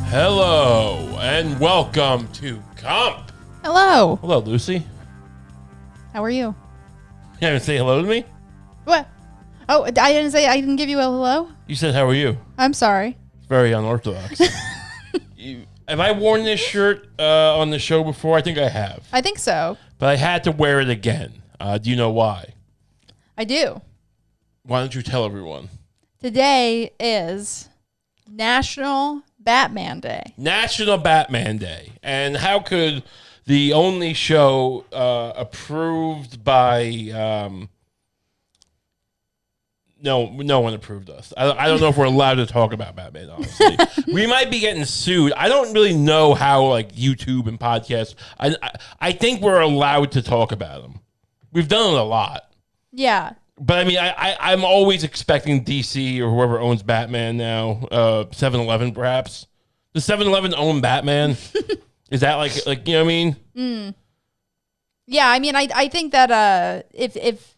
Hello, and welcome to Kump. Hello. Hello, Lucie. How are you? You haven't say hello to me? What? Oh, I didn't give you a hello? You said, how are you? I'm sorry. It's very unorthodox. Have I worn this shirt on the show before? I think I have. I think so. But I had to wear it again. Do you know why? I do. Why don't you tell everyone? Today is National Batman Day. National Batman Day. And how could the only show approved by... No one approved us. I don't know if we're allowed to talk about Batman, honestly. We might be getting sued. I don't really know how, like, YouTube and podcasts... I think we're allowed to talk about them. We've done it a lot. Yeah. But, I mean, I'm always expecting DC or whoever owns Batman now, 7-Eleven perhaps. Does 7-Eleven own Batman? Is that like you know what I mean? Mm. Yeah, I mean, I think that if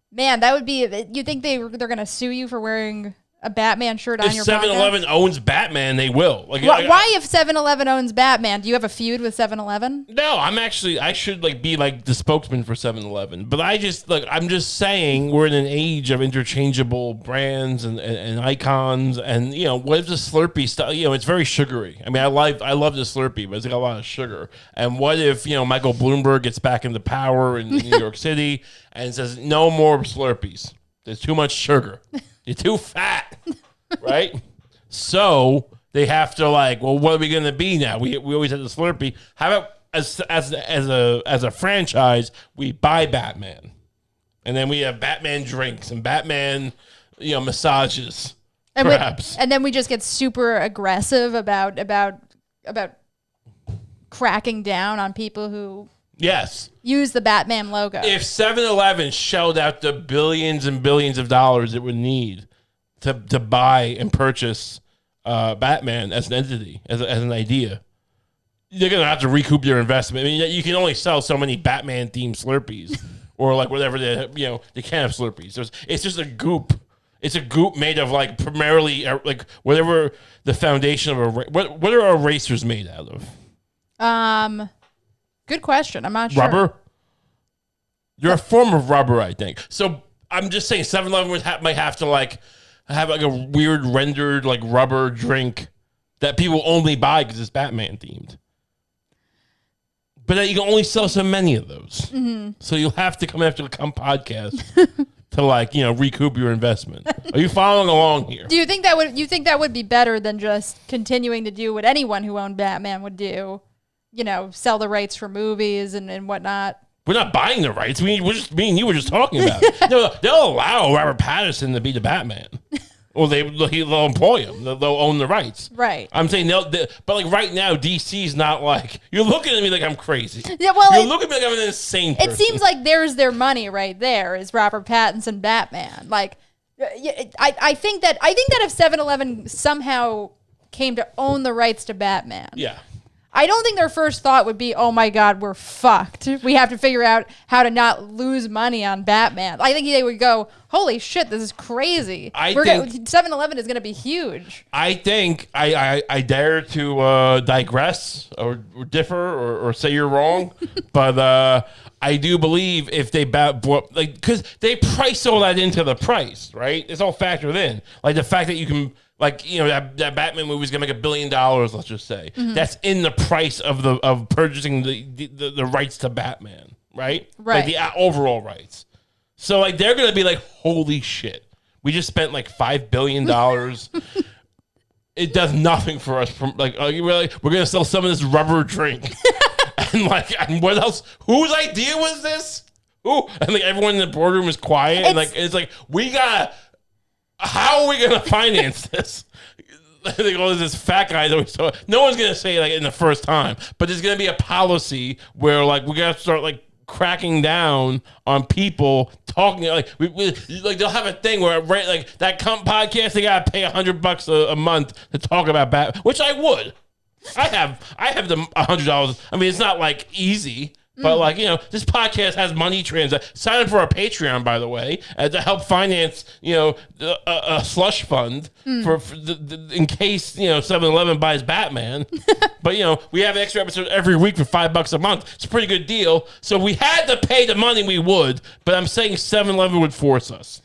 man, that would be, you think they're going to sue you for wearing a Batman shirt on your podcast? If 7-Eleven owns Batman, they will. Like, why if 7-Eleven owns Batman? Do you have a feud with 7-Eleven? No, I should be the spokesman for 7-Eleven. But I'm just saying we're in an age of interchangeable brands and icons. And, what if the Slurpee stuff, it's very sugary. I mean, I love the Slurpee, but it's got a lot of sugar. And what if, Michael Bloomberg gets back into power in New York City and says, no more Slurpees. There's too much sugar. You're too fat, right? So they have to well, what are we going to be now? We always had the Slurpee. How about as a franchise, we buy Batman, and then we have Batman drinks and Batman, massages, perhaps. And then we just get super aggressive about cracking down on people who use the Batman logo. If 7-Eleven shelled out the billions and billions of dollars it would need to buy and purchase Batman as an entity, as an idea, they're going to have to recoup their investment. I mean, you can only sell so many Batman-themed Slurpees or whatever they can have Slurpees. It's just a goop. It's a goop made of primarily whatever the foundation of what are erasers made out of? Good question. I'm not sure. Rubber? You're a form of rubber, I think. So I'm just saying 7-Eleven might have to have a weird rendered rubber drink that people only buy because it's Batman themed. But you can only sell so many of those. Mm-hmm. So you'll have to come after the Kump podcast to recoup your investment. Are you following along here? Do you think that would be better than just continuing to do what anyone who owned Batman would do? Sell the rights for movies and whatnot. We're not buying the rights. Me and you were just talking about it. They'll allow Robert Pattinson to be the Batman. Or they'll employ him. They'll own the rights. Right. I'm saying, but right now, DC's not you're looking at me like I'm crazy. Yeah, well, you're looking at me like I'm an insane person. It seems like there's their money right there is Robert Pattinson Batman. I think that if 7-Eleven somehow came to own the rights to Batman. Yeah. I don't think their first thought would be, oh my God, we're fucked. We have to figure out how to not lose money on Batman. I think they would go, holy shit, this is crazy. 7-Eleven is going to be huge. I think I dare to digress or differ or say you're wrong, but I do believe if they because they price all that into the price, right? It's all factored in. The fact that you can. That Batman movie is gonna make $1 billion. Let's just say that's in the price of purchasing the rights to Batman, right? Right. The overall rights. So they're gonna be holy shit, we just spent $5 billion. It does nothing for us. We're gonna sell some of this rubber drink, and what else? Whose idea was this? Who? And everyone in the boardroom is quiet, it's we gotta. How are we going to finance this? There's this fat guy that we saw. No one's going to say in the first time, but there's going to be a policy where we got to start cracking down on people talking. They'll have a thing where that Kump podcast, they got to pay $100 a month to talk about Batman, which I would. I have the $100. I mean, it's not easy. But like, you know, this podcast has money sign up for our Patreon, by the way, to help finance, you know, a slush fund for in case, you know, 7-Eleven buys Batman. But, you know, we have an extra episode every week for $5 a month. It's a pretty good deal. So if we had to pay the money, we would. But I'm saying 7-Eleven would force us.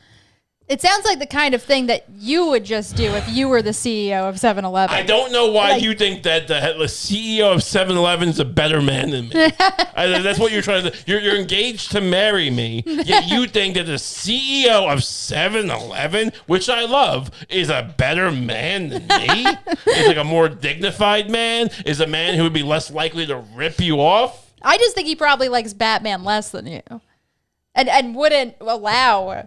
It sounds like the kind of thing that you would just do if you were the CEO of 7-Eleven. I don't know why you think that the CEO of 7-Eleven is a better man than me. That's what you're trying to do. You're engaged to marry me, yet you think that the CEO of 7-Eleven, which I love, is a better man than me? Is like a more dignified man? Is a man who would be less likely to rip you off? I just think he probably likes Batman less than you. And wouldn't allow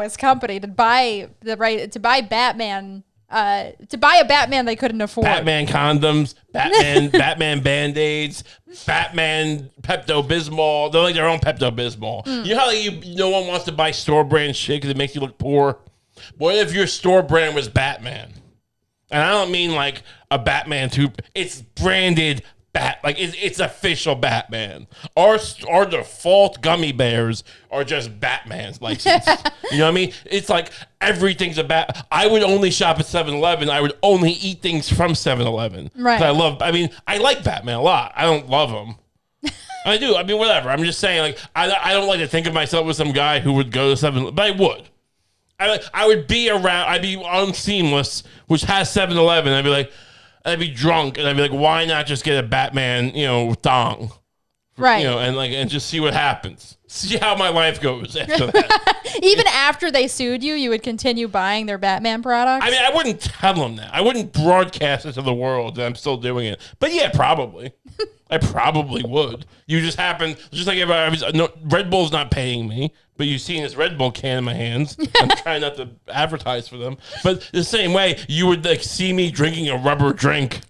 his company to buy Batman, to buy a Batman they couldn't afford. Batman condoms, Batman Band-Aids, Batman Pepto-Bismol. They're like their own Pepto-Bismol. You know how no one wants to buy store brand shit because it makes you look poor? What if your store brand was Batman? And I don't mean like a Batman too. It's branded it's official Batman. Our default gummy bears are just Batman's license. You know what I mean? It's like everything's a I would only shop at 7-Eleven. I would only eat things from 7-Eleven. Right. I like Batman a lot. I don't love him. I do. I mean, whatever. I'm just saying, like, I don't like to think of myself as some guy who would go to 7-Eleven, but I would. I would be around. I'd be on Seamless, which has 7-Eleven. I'd be drunk, and I'd be like, why not just get a Batman, you know, thong? Right. You know, and just see what happens. See how my life goes after that. Even after they sued you, you would continue buying their Batman products? I mean, I wouldn't tell them that. I wouldn't broadcast it to the world that I'm still doing it. But yeah, probably. I probably would. You just happen, just like if Red Bull's not paying me, but you've seen this Red Bull can in my hands. I'm trying not to advertise for them. But the same way, you would like see me drinking a rubber drink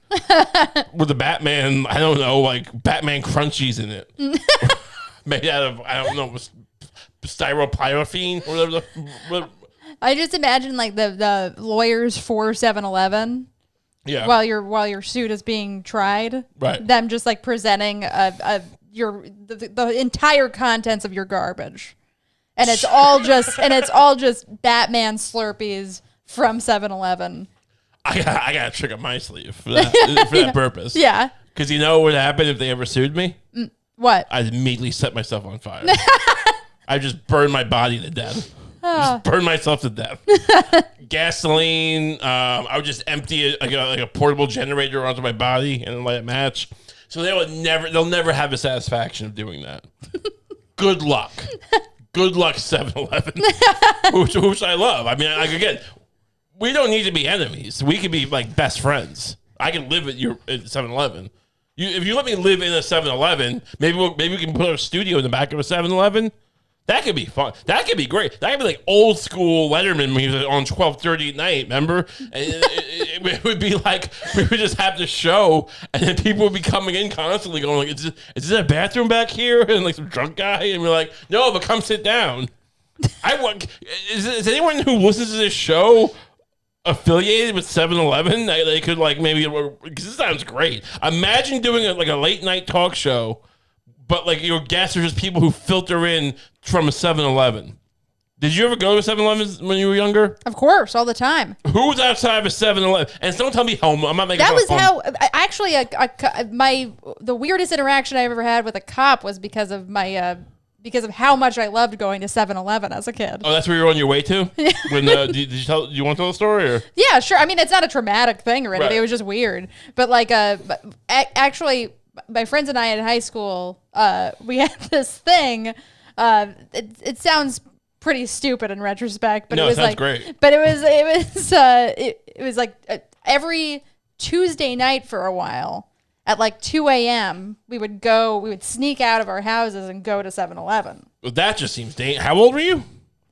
with the Batman, I don't know, like Batman crunchies in it. Made out of, I don't know, styropyrophene or whatever. I just imagine like the lawyers for 7-Eleven. Yeah. While your suit is being tried, right? Them just like presenting the entire contents of your garbage, and it's all just Batman Slurpees from 7-Eleven. I got a trick up my sleeve for that purpose. Yeah. Because you know what would happen if they ever sued me? What? I'd immediately set myself on fire. I just burn my body to death. Just burn myself to death. Gasoline. I would just empty a portable generator onto my body and then let it match. So they'll never have the satisfaction of doing that. Good luck. Good luck, 7-Eleven. which I love. I mean, again, we don't need to be enemies. We could be like best friends. I can live at 7-Eleven. If you let me live in a 7-Eleven, maybe we can put a studio in the back of a 7-Eleven. That could be fun. That could be great. That could be like old school Letterman music on 12:30 at night. Remember? It would be like we would just have the show, and then people would be coming in constantly, going like, "Is this a bathroom back here?" And like some drunk guy, and we're like, "No, but come sit down." Is anyone who listens to this show affiliated with 7-Eleven? They could like maybe, because this sounds great. Imagine doing a late night talk show. But like your guests are just people who filter in from a 7-Eleven. Did you ever go to 7-Eleven when you were younger? Of course, all the time. Who was outside of a 7-Eleven? And don't tell me home. I'm not making that was fun. how actually the weirdest interaction I ever had with a cop was because of how much I loved going to 7-Eleven as a kid. Oh, that's where you were on your way to? Yeah. When do you want to tell the story? Or? Yeah, sure. I mean, it's not a traumatic thing or anything. Right. It was just weird. But like, actually, my friends and I in high school, we had this thing. It sounds pretty stupid in retrospect, but no, it was like great. But it was like every Tuesday night for a while at like 2 a.m. we would sneak out of our houses and go to 7-Eleven. Well, that just seems dangerous. How old were you?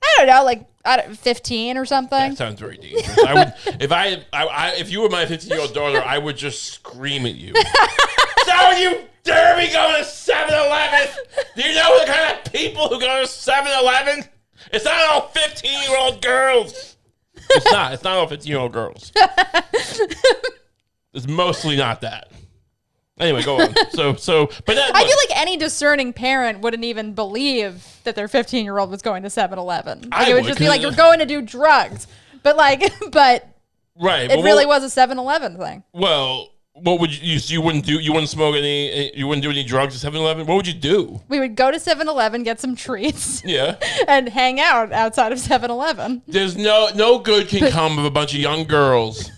I don't know, like 15 or something. That sounds very dangerous. I would, if you were my 15-year-old daughter, I would just scream at you. Don't you dare me go to 7-Eleven! Do you know the kind of people who go to 7-Eleven? It's not all 15-year-old girls. It's not all 15-year-old girls. It's mostly not that. Anyway, go on. But I feel like any discerning parent wouldn't even believe that their 15-year-old was going to 7-Eleven. Like, it would just be like, you're going to do drugs. But right. It really was a 7-Eleven thing. Well, what would you wouldn't do? You wouldn't smoke you wouldn't do any drugs at 7-Eleven? What would you do? We would go to 7-Eleven, get some treats. Yeah. And hang out outside of 7-Eleven. There's no good can come of a bunch of young girls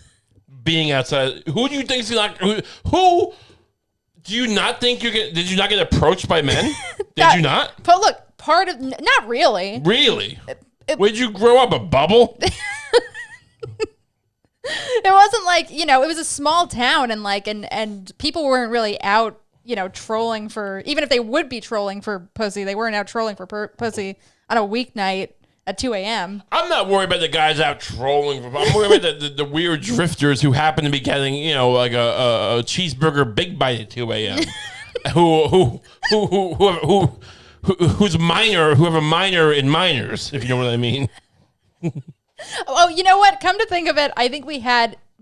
being outside. Who do you think is not who do you not think did you not get approached by men? Did you not? But look, not really. Really? Where'd you grow up? A bubble? It wasn't like, it was a small town and people weren't really out, trolling for, even if they would be trolling for pussy, they weren't out trolling for pussy on a weeknight at 2 a.m. I'm not worried about the guys out trolling. I'm worried about the weird drifters who happen to be getting, like a cheeseburger big bite at 2 a.m. who have a minor in minors, if you know what I mean. Oh, you know what? Come to think of it, I think we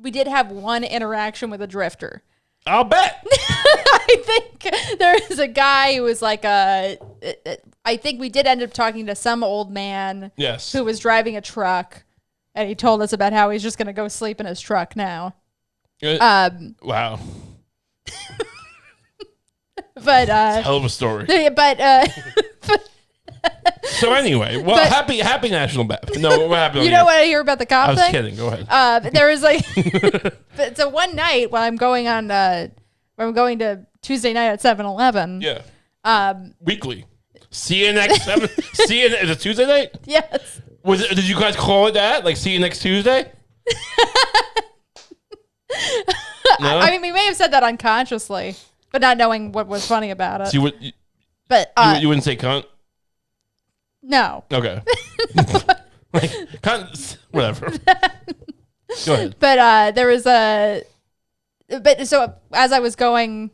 did have one interaction with a drifter. I'll bet. I think there is a guy who was like I think we did end up talking to some old man. Yes. Who was driving a truck, and he told us about how he's just going to go sleep in his truck now. Wow. But hell of a story. But so anyway, happy National Bat. No, what happened? You know what I hear about the cop thing? I was kidding. Go ahead. There was like, so one night when I'm going to Tuesday night at 7-Eleven. Yeah. Weekly. See you next 7. Is it Tuesday night? Yes. Did you guys call it that? Like, see you next Tuesday? No? I mean, we may have said that unconsciously, but not knowing what was funny about it. So you wouldn't say cunt? No. Okay. Whatever. Go ahead. But there was so as I was traveling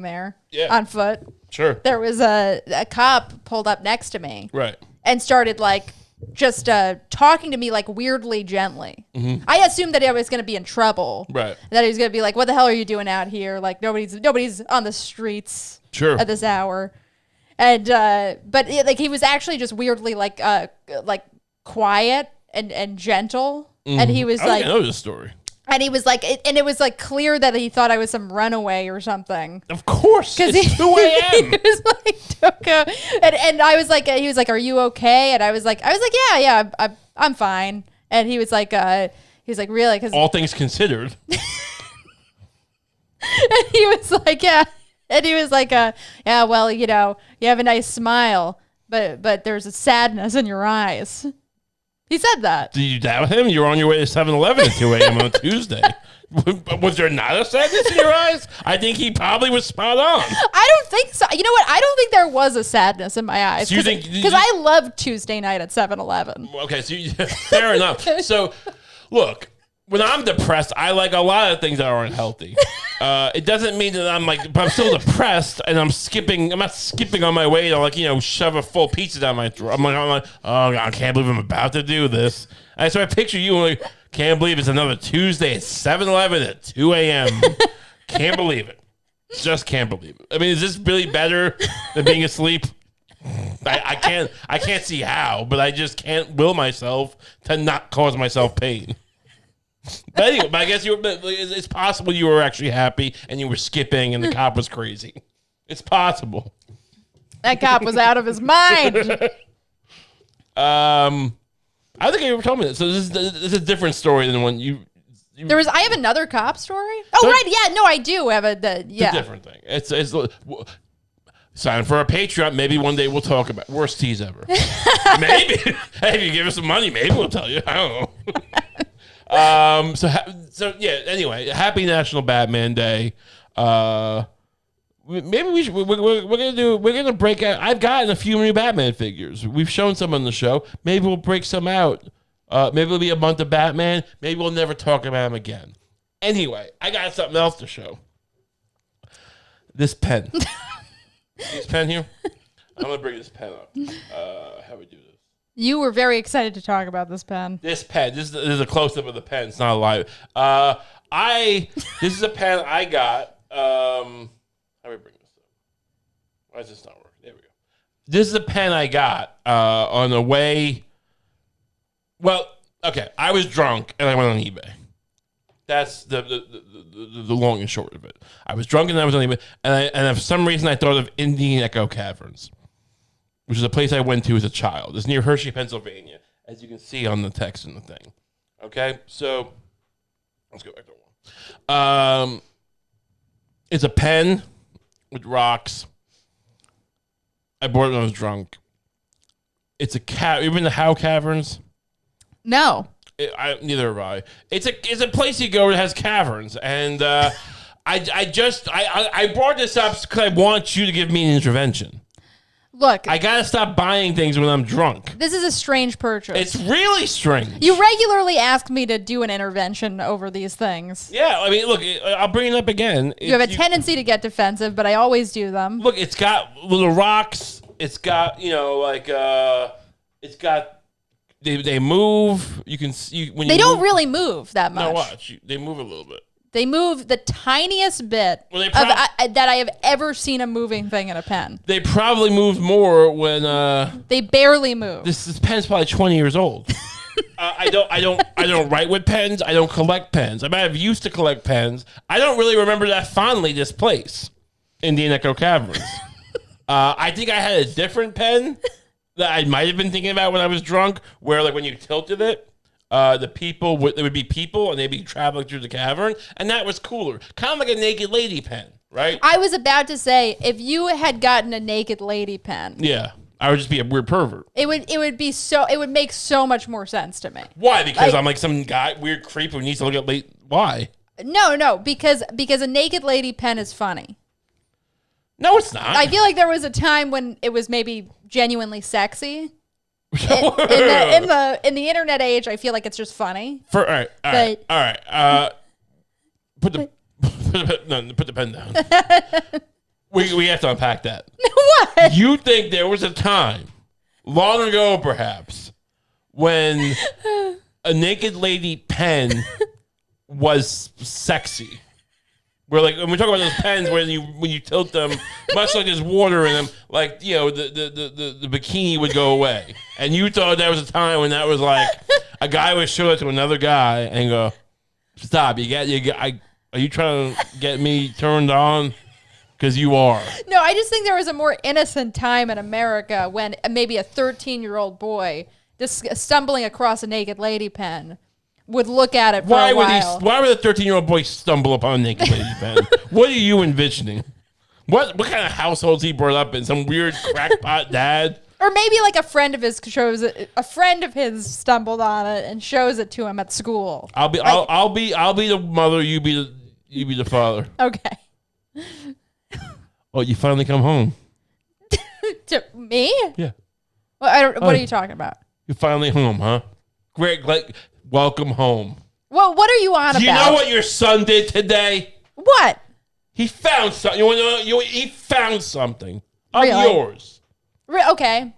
there on foot, sure, there was a cop pulled up next to me, right, and started like just talking to me like weirdly gently. Mm-hmm. I assumed that I was going to be in trouble, right? That he was going to be like, "What the hell are you doing out here? Like nobody's on the streets, sure, at this hour." And but he was actually just weirdly like quiet and gentle, and he was I know this story. And he was like, it was like clear that he thought I was some runaway or something. Of course, because it's 2 a.m. He was like, and I was like, he was like, "Are you okay?" And I was like, yeah, I'm fine. And he was like, really? Because all things considered. And he was like, yeah. And he was like, yeah, well, you have a nice smile, but there's a sadness in your eyes. He said that. Did you doubt him? You were on your way to 7-Eleven at 2 a.m. on Tuesday. Was there not a sadness in your eyes? I think he probably was spot on. I don't think so. You know what? I don't think there was a sadness in my eyes. Because I love Tuesday night at 7-Eleven. Okay, so fair enough. So, look. When I'm depressed, I like a lot of things that aren't healthy. It doesn't mean that but I'm still depressed and I'm not skipping on my way to shove a full pizza down my throat. I'm like, oh, I can't believe I'm about to do this. And so I picture you like, can't believe it's another Tuesday at 7-Eleven at 2 a.m. Can't believe it. Just can't believe it. I mean, is this really better than being asleep? I can't see how, but I just can't will myself to not cause myself pain. But anyway, I guess it's possible you were actually happy and you were skipping and the cop was crazy. It's possible. That cop was out of his mind. I think you ever told me this. So this is a different story than the one you I have another cop story. Oh, right. Yeah. No, I do have a different thing. It's sign for our Patreon. Maybe one day we'll talk about worst teas ever. Maybe. Hey, if you give us some money, maybe we'll tell you. I don't know. So yeah. Anyway, happy National Batman Day. Maybe we're gonna break out. I've gotten a few new Batman figures. We've shown some on the show. Maybe we'll break some out. Maybe it'll be a month of Batman. Maybe we'll never talk about him again. Anyway, I got something else to show. This pen. This pen here. I'm gonna bring this pen up. How we do this? You were very excited to talk about this pen. This pen. This is a close-up of the pen. It's not live. This is a pen I got How do we bring this up? Why is this not working? There we go. This is a pen I got on the way. Well, okay. I was drunk and I went on eBay. That's the long and short of it. I was drunk and I was on eBay, and for some reason I thought of Indian Echo Caverns, which is a place I went to as a child. It's near Hershey, Pennsylvania, as you can see on the text in the thing. Okay, so let's go back to one. It's a pen with rocks. I bought it when I was drunk. It's a cave. You been to Howe Caverns? No. Neither have I. It's a place you go that has caverns, and I brought this up because I want you to give me an intervention. Look, I gotta stop buying things when I'm drunk. This is a strange purchase. It's really strange. You regularly ask me to do an intervention over these things. Yeah, I mean, look, I'll bring it up again. You have a tendency to get defensive, but I always do them. Look, it's got little rocks. It's got, it's got. They move. You can see when they don't really move that much. No, watch. They move a little bit. They move the tiniest bit that I have ever seen a moving thing in a pen. They probably moved more when they barely move. This pen's probably 20 years old. I don't write with pens. I don't collect pens. I might have used to collect pens. I don't really remember that fondly. This place, Indian Echo Caverns. I think I had a different pen that I might have been thinking about when I was drunk, where like when you tilted it, there would be people and they'd be traveling through the cavern, and that was cooler. Kind of like a naked lady pen, right? I was about to say, if you had gotten a naked lady pen, yeah, I would just be a weird pervert. It would make so much more sense to me. Why? Because I'm like some weird creep who needs to look at why? No, because a naked lady pen is funny. No, it's not. I feel like there was a time when it was maybe genuinely sexy. in the internet age, I feel like it's just funny. All right. Put the pen down. we have to unpack that. What? You think there was a time, long ago perhaps, when a naked lady pen was sexy? Where like when we talk about those pens, when you tilt them, much like there's water in them, like the bikini would go away, and you thought there was a time when that was like a guy would show it to another guy and go, "Stop! Are you trying to get me turned on? Because you are." No, I just think there was a more innocent time in America when maybe a 13-year-old boy just stumbling across a naked lady pen would look at it for a while. Why would a 13-year-old boy stumble upon a naked lady pen? What are you envisioning? What kind of households he brought up in? Some weird crackpot dad? Or maybe like a friend of his stumbled on it and shows it to him at school. I'll be the mother. You be the father. Okay. Oh, you finally come home. To me? Yeah. Well, what are you talking about? You're finally home, huh? Great. Welcome home. Well, what are you on about? Do you know what your son did today? What? He found something. You want to know? He found something of yours. Okay.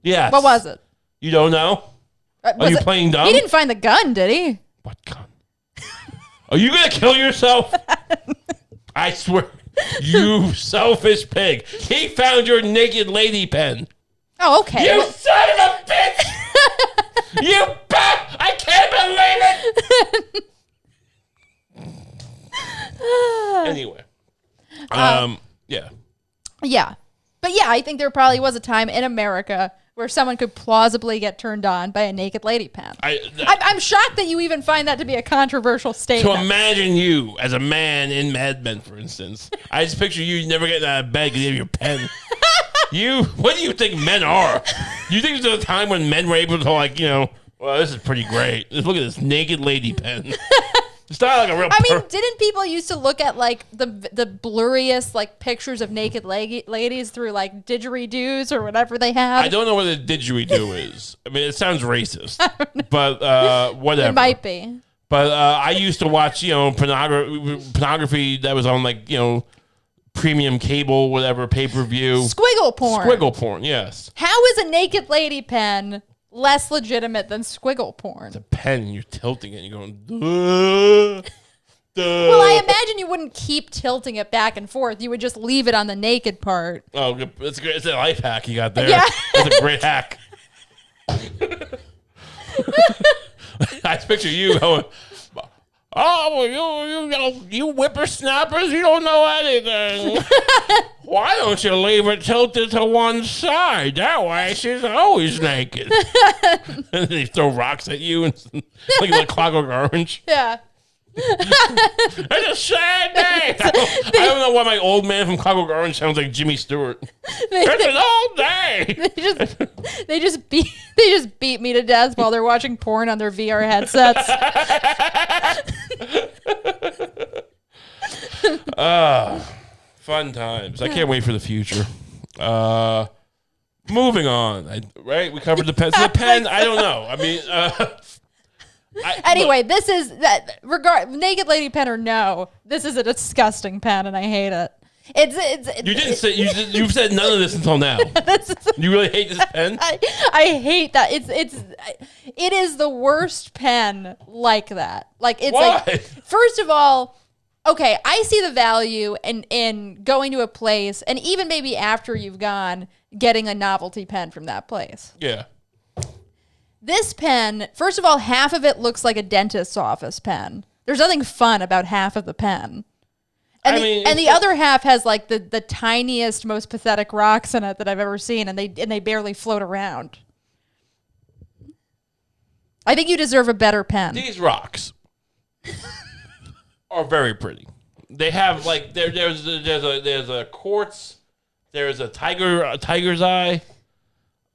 Yes. What was it? You don't know? Are you playing dumb? He didn't find the gun, did he? What gun? Are you going to kill yourself? I swear. You selfish pig. He found your naked lady pen. Oh, okay. You son of a bitch! You bat! I can't believe it! Anyway. Yeah. Yeah. But yeah, I think there probably was a time in America where someone could plausibly get turned on by a naked lady pen. I'm shocked that you even find that to be a controversial statement. To imagine you as a man in Mad Men, for instance. I just picture you never getting out of bed because you have your pen. What do you think men are? You think there's a time when men were able to well, this is pretty great. Just look at this naked lady pen. It's not like a real. Didn't people used to look at like the blurriest like pictures of naked ladies through like didgeridoos or whatever they have? I don't know what a didgeridoo is. I mean, it sounds racist, but whatever. It might be. But I used to watch pornography that was on like premium cable, whatever, pay-per-view. Squiggle porn, yes. How is a naked lady pen less legitimate than squiggle porn? It's a pen and you're tilting it and you're going, duh. Well, I imagine you wouldn't keep tilting it back and forth. You would just leave it on the naked part. Oh, it's good. It's a life hack you got there. Yeah. That's a great hack. I picture you going, oh, you whippersnappers, you don't know anything. Why don't you leave it tilted to one side? That way she's always naked. And they throw rocks at you and like Clockwork Orange. Yeah. It's a sad day. I don't know why my old man from Clockwork Orange sounds like Jimmy Stewart. It's an old day. They just beat me to death while they're watching porn on their VR headsets. Fun times. I can't wait for the future. Moving on. Right? We covered the pen. So the pen, I don't know. I mean, anyway, this is that naked lady pen or no, this is a disgusting pen and I hate it. You didn't say you've said none of this until now. You really hate this pen? I hate that. It is the worst pen like that. Like it's Why? like first of all, okay, I see the value in going to a place and even maybe after you've gone, getting a novelty pen from that place. Yeah. This pen, first of all, half of it looks like a dentist's office pen. There's nothing fun about half of the pen. And the other half has like the tiniest, most pathetic rocks in it that I've ever seen, and they barely float around. I think you deserve a better pen. These rocks are very pretty. They have like there's a quartz, there's a tiger's eye.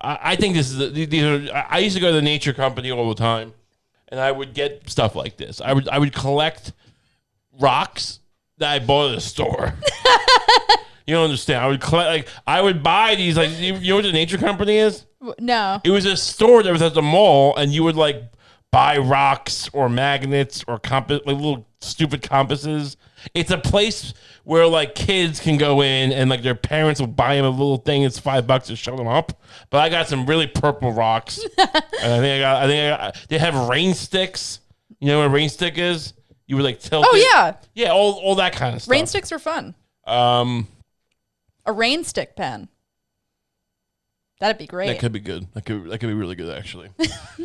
I think these are. I used to go to the Nature Company all the time, and I would get stuff like this. I would collect rocks that I bought at a store. You don't understand. I would collect I would buy these you know what the Nature Company is? No. It was a store that was at the mall, and you would buy rocks or magnets or compass, little stupid compasses. It's a place where kids can go in and their parents will buy them a little thing. It's $5 to shut them up. But I got some really purple rocks. And I think they have rain sticks. You know what a rain stick is? You would tilt it. Yeah. Yeah, all that kind of stuff. Rain sticks are fun. A rain stick pen. That'd be great. That could be good. That could be really good, actually.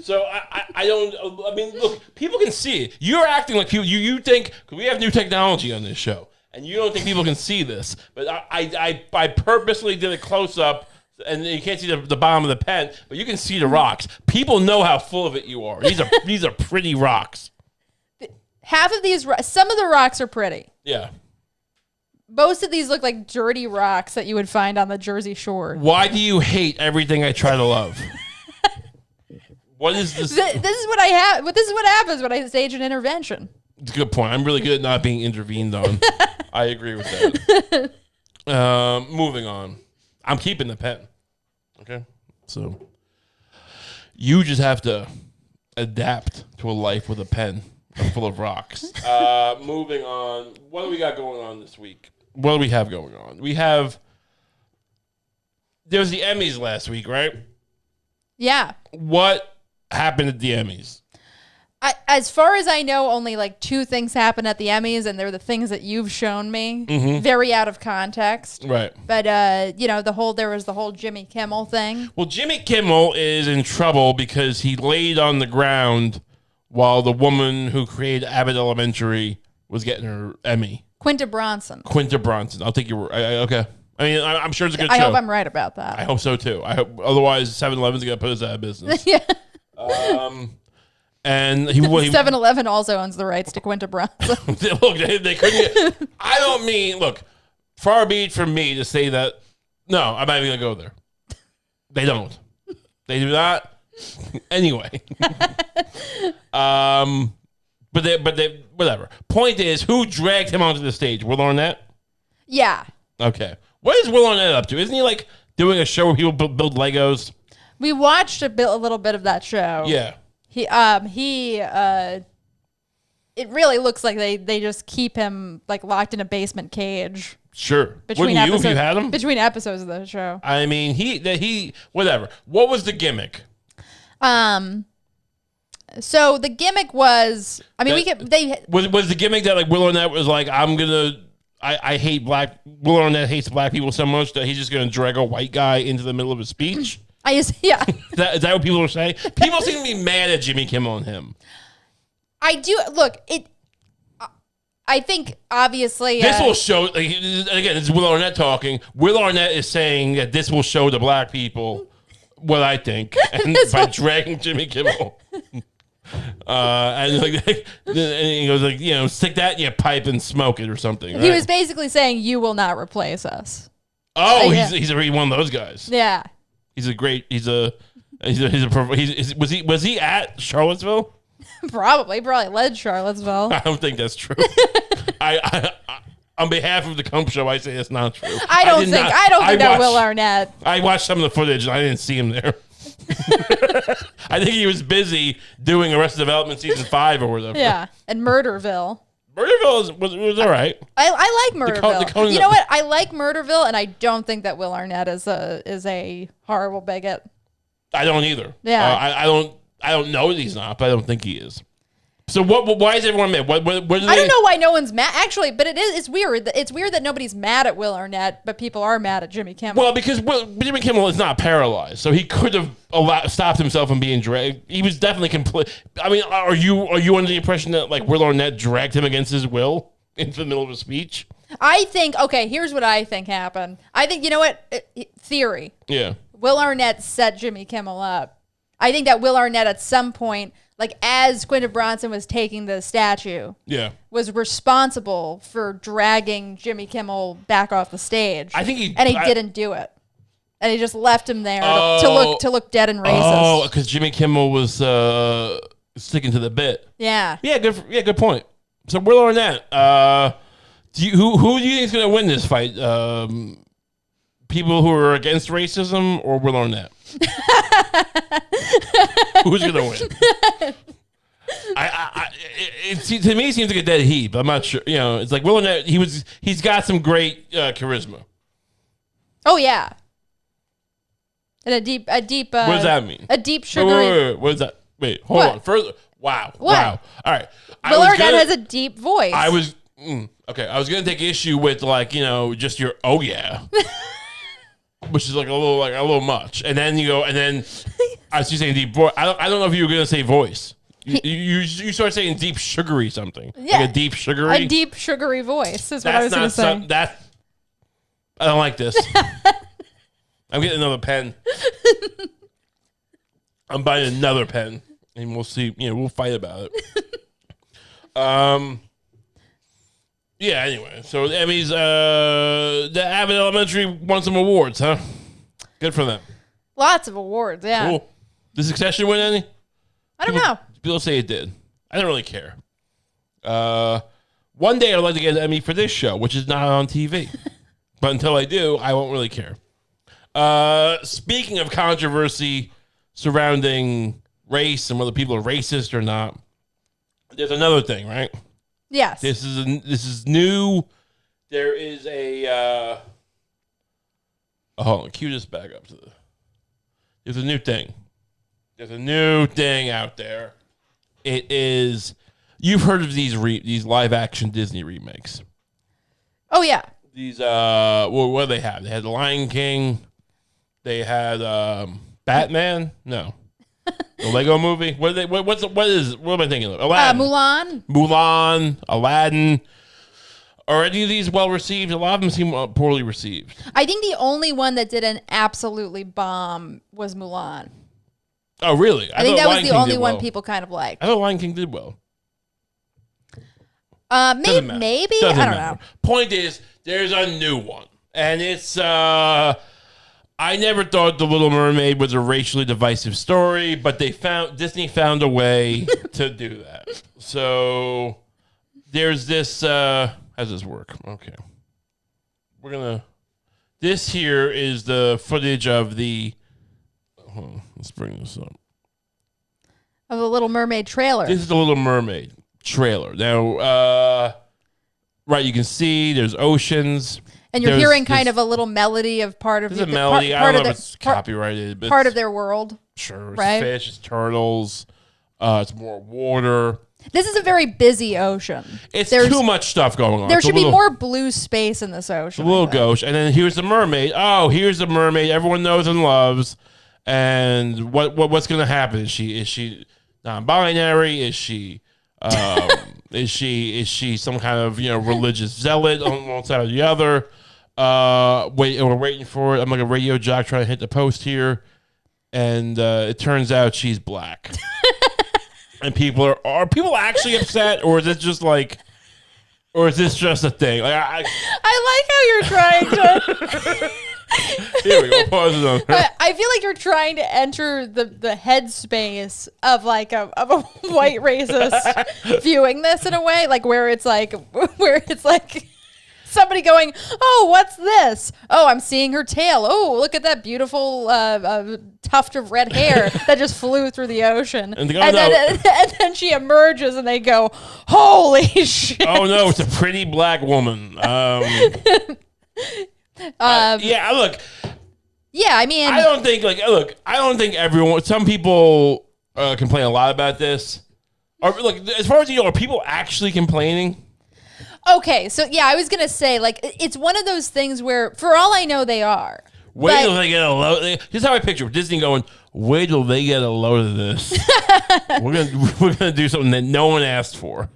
So I don't. I mean, look, people can see it. You're acting like people. You think we have new technology on this show, and you don't think people can see this. But I purposely did a close up, and you can't see the bottom of the pen, but you can see the rocks. People know how full of it you are. These are pretty rocks. Half of these, some of the rocks are pretty. Yeah. Most of these look like dirty rocks that you would find on the Jersey Shore. Why do you hate everything I try to love? What is this? This is what I have. This is what happens when I stage an intervention. It's a good point. I'm really good at not being intervened on. I agree with that. Moving on. I'm keeping the pen. Okay? So you just have to adapt to a life with a pen full of rocks. Moving on. What do we got going on this week? What do we have going on? There was the Emmys last week, right? Yeah. What happened at the Emmys? As far as I know, only 2 things happen at the Emmys, and they're the things that you've shown me. Mm-hmm. Very out of context. Right. But, there was the whole Jimmy Kimmel thing. Well, Jimmy Kimmel is in trouble because he laid on the ground while the woman who created Abbott Elementary was getting her Emmy. Quinta Brunson. I'll take your word. Okay. I mean, I'm sure it's a good show. I hope I'm right about that. I hope so, too. Otherwise, 7-Eleven's going to put us out of business. Yeah. And 7-Eleven also owns the rights to Quinta Brunson. Look, they couldn't. I don't mean, look, far be it from me to say that, no, I'm not even going to go there. They don't. They do not. Anyway. But they whatever. Point is, who dragged him onto the stage? Will Arnett? Yeah. Okay. What is Will Arnett up to? Isn't he doing a show where people build Legos? We watched a little bit of that show. Yeah. It really looks like they just keep him locked in a basement cage. Sure. Wouldn't you if you had him? Between episodes of the show. I mean, he whatever. What was the gimmick? So the gimmick was, I mean, was the gimmick that like Will Arnett was like, I hate Will Arnett hates black people so much that he's just gonna drag a white guy into the middle of a speech. Yeah. Is that what people are saying? People seem to be mad at Jimmy Kimmel and him. I do look it. I think obviously this will show. Like, again, it's Will Arnett talking. Will Arnett is saying that this will show the black people what I think, and by dragging Jimmy Kimmel. And he goes like, stick that in your pipe and smoke it or something. Right? He was basically saying, "You will not replace us." Oh, he's already one of those guys. Yeah, was he at Charlottesville? Probably led Charlottesville. I don't think that's true. I on behalf of the Kump Show, I say it's not true. I don't think that Will Arnett. I watched some of the footage and I didn't see him there. I think he was busy doing Arrested Development season 5 or whatever. Yeah, and Murderville. Murderville was all right. I like Murderville. You know what? I like Murderville, and I don't think that Will Arnett is a horrible bigot. I don't either. Yeah, I don't know that he's not, but I don't think he is. So why is everyone mad? What I don't know why no one's mad. Actually, but it's weird. It's weird that nobody's mad at Will Arnett, but people are mad at Jimmy Kimmel. Well, because Jimmy Kimmel is not paralyzed, so he could have stopped himself from being dragged. He was definitely complete. I mean, are you under the impression that like Will Arnett dragged him against his will into the middle of a speech? I think here's what I think happened. I think you know what theory. Yeah. Will Arnett set Jimmy Kimmel up. I think that Will Arnett at some point, like as Quinta Bronson was taking the statue, was responsible for dragging Jimmy Kimmel back off the stage. I think he didn't do it, and he just left him there to look dead and racist. Oh, because Jimmy Kimmel was sticking to the bit. Yeah. Good point. So Will Arnett, who do you think is going to win this fight? People who are against racism or Will Arnett? Who's gonna win? To me, it seems like a dead heat, but I'm not sure. It's like Will Arnett. He's got some great charisma. Oh yeah, and a deep. What does that mean? A deep sugary. Wait. What is that? Wait, hold on. Further. Wow. What? Wow. All right. Will Arnett has a deep voice. Okay. I was gonna take issue with just your oh yeah. Which is like a little much, and then I was saying deep voice. I don't know if you were gonna say voice. You started saying deep sugary something. Yeah, like a deep sugary voice is what I was gonna say. I don't like this. I'm getting another pen. I'm buying another pen, and we'll see. We'll fight about it. Yeah, anyway. So the Emmys, the Abbott Elementary won some awards, huh? Good for them. Lots of awards, yeah. Cool. Did Succession win any? I don't know. People say it did. I don't really care. One day I'd like to get an Emmy for this show, which is not on TV. But until I do, I won't really care. Speaking of controversy surrounding race and whether people are racist or not, there's another thing, right? Yes. This is new. There is a hold on, cue this back up to there's a new thing. There's a new thing out there. It is you've heard of these live action Disney remakes. Oh yeah. These what do they have? They had The Lion King. They had Batman? No. The Lego movie? What am I thinking of? Aladdin. Mulan, Aladdin. Are any of these well received? A lot of them seem poorly received. I think the only one that didn't absolutely bomb was Mulan. Oh, really? I think that was the only one people kind of liked. I thought Lion King did well. Maybe? I don't know. Point is, there's a new one. And it's I never thought The Little Mermaid was a racially divisive story, but Disney found a way to do that. So there's this. How does this work? Okay, This here is the footage of the. Let's bring this up. Of the Little Mermaid trailer. This is the Little Mermaid trailer. Now, right, you can see there's oceans. And you're hearing kind of a little melody of part of the melody. I don't know if it's copyrighted, but part of their world. Sure, right? Fish, it's turtles. It's more water. This is a very busy ocean. There's too much stuff going on. There should be more blue space in this ocean. A little gauche. And then here's the mermaid. Oh, here's the mermaid everyone knows and loves. And what's going to happen? Is she non-binary? Is she is she some kind of religious zealot on one side or the other? We're waiting for it. I'm like a radio jock trying to hit the post here, and it turns out she's black. And people are people actually upset, or is it just like, or is this just a thing? Like I like how you're trying to. Here we go. Pause it on. I feel like you're trying to enter the headspace of like a white racist viewing this in a way, like where it's like somebody going, "Oh, what's this? Oh, I'm seeing her tail. Oh, look at that beautiful tuft of red hair that just flew through the ocean." And then she emerges, and they go, "Holy shit!" Oh no, it's a pretty black woman. Yeah, look. Yeah, I mean, I don't think everyone. Some people complain a lot about this. Look, as far as are people actually complaining? Okay, so yeah, I was gonna say, like, it's one of those things where, for all I know, they are. Wait till they get a load. This is how I picture Disney going. Wait till they get a load of this. we're gonna do something that no one asked for.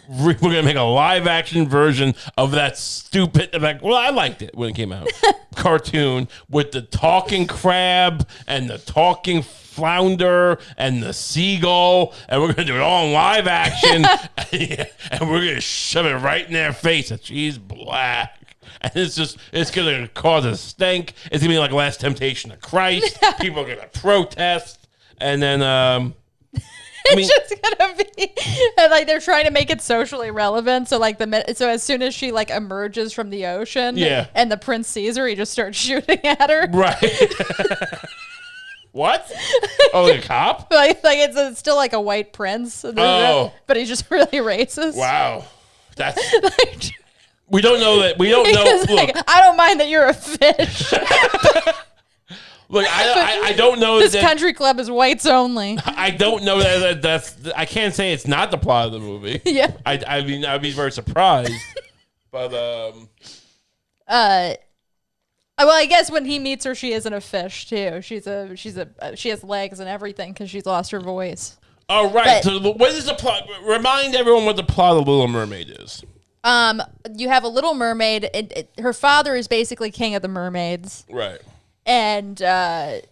We're gonna make a live action version of that stupid. Well, I liked it when it came out. Cartoon with the talking crab and the talking flounder and the seagull, and we're gonna do it all in live action, and we're gonna shove it right in their face that she's black, and it's gonna cause a stink. It's gonna be like Last Temptation of Christ. People are gonna protest, and then it's just gonna be and like they're trying to make it socially relevant. So like so as soon as she like emerges from the ocean, and the prince sees her, he just starts shooting at her. Right. What? Oh, like a cop? like it's still like a white prince. But he's just really racist. Wow, that's. We don't know that. We don't know. Look, like, I don't mind that you're a fish. Look, I don't know. This country club is whites only. I don't know that's. I can't say it's not the plot of the movie. Yeah. I mean, I'd be very surprised. But well, I guess when he meets her, she isn't a fish too. She has legs and everything because she's lost her voice. Oh right. So what is the plot? Remind everyone what the plot of Little Mermaid is. You have a Little Mermaid. Her father is basically king of the mermaids. Right. And and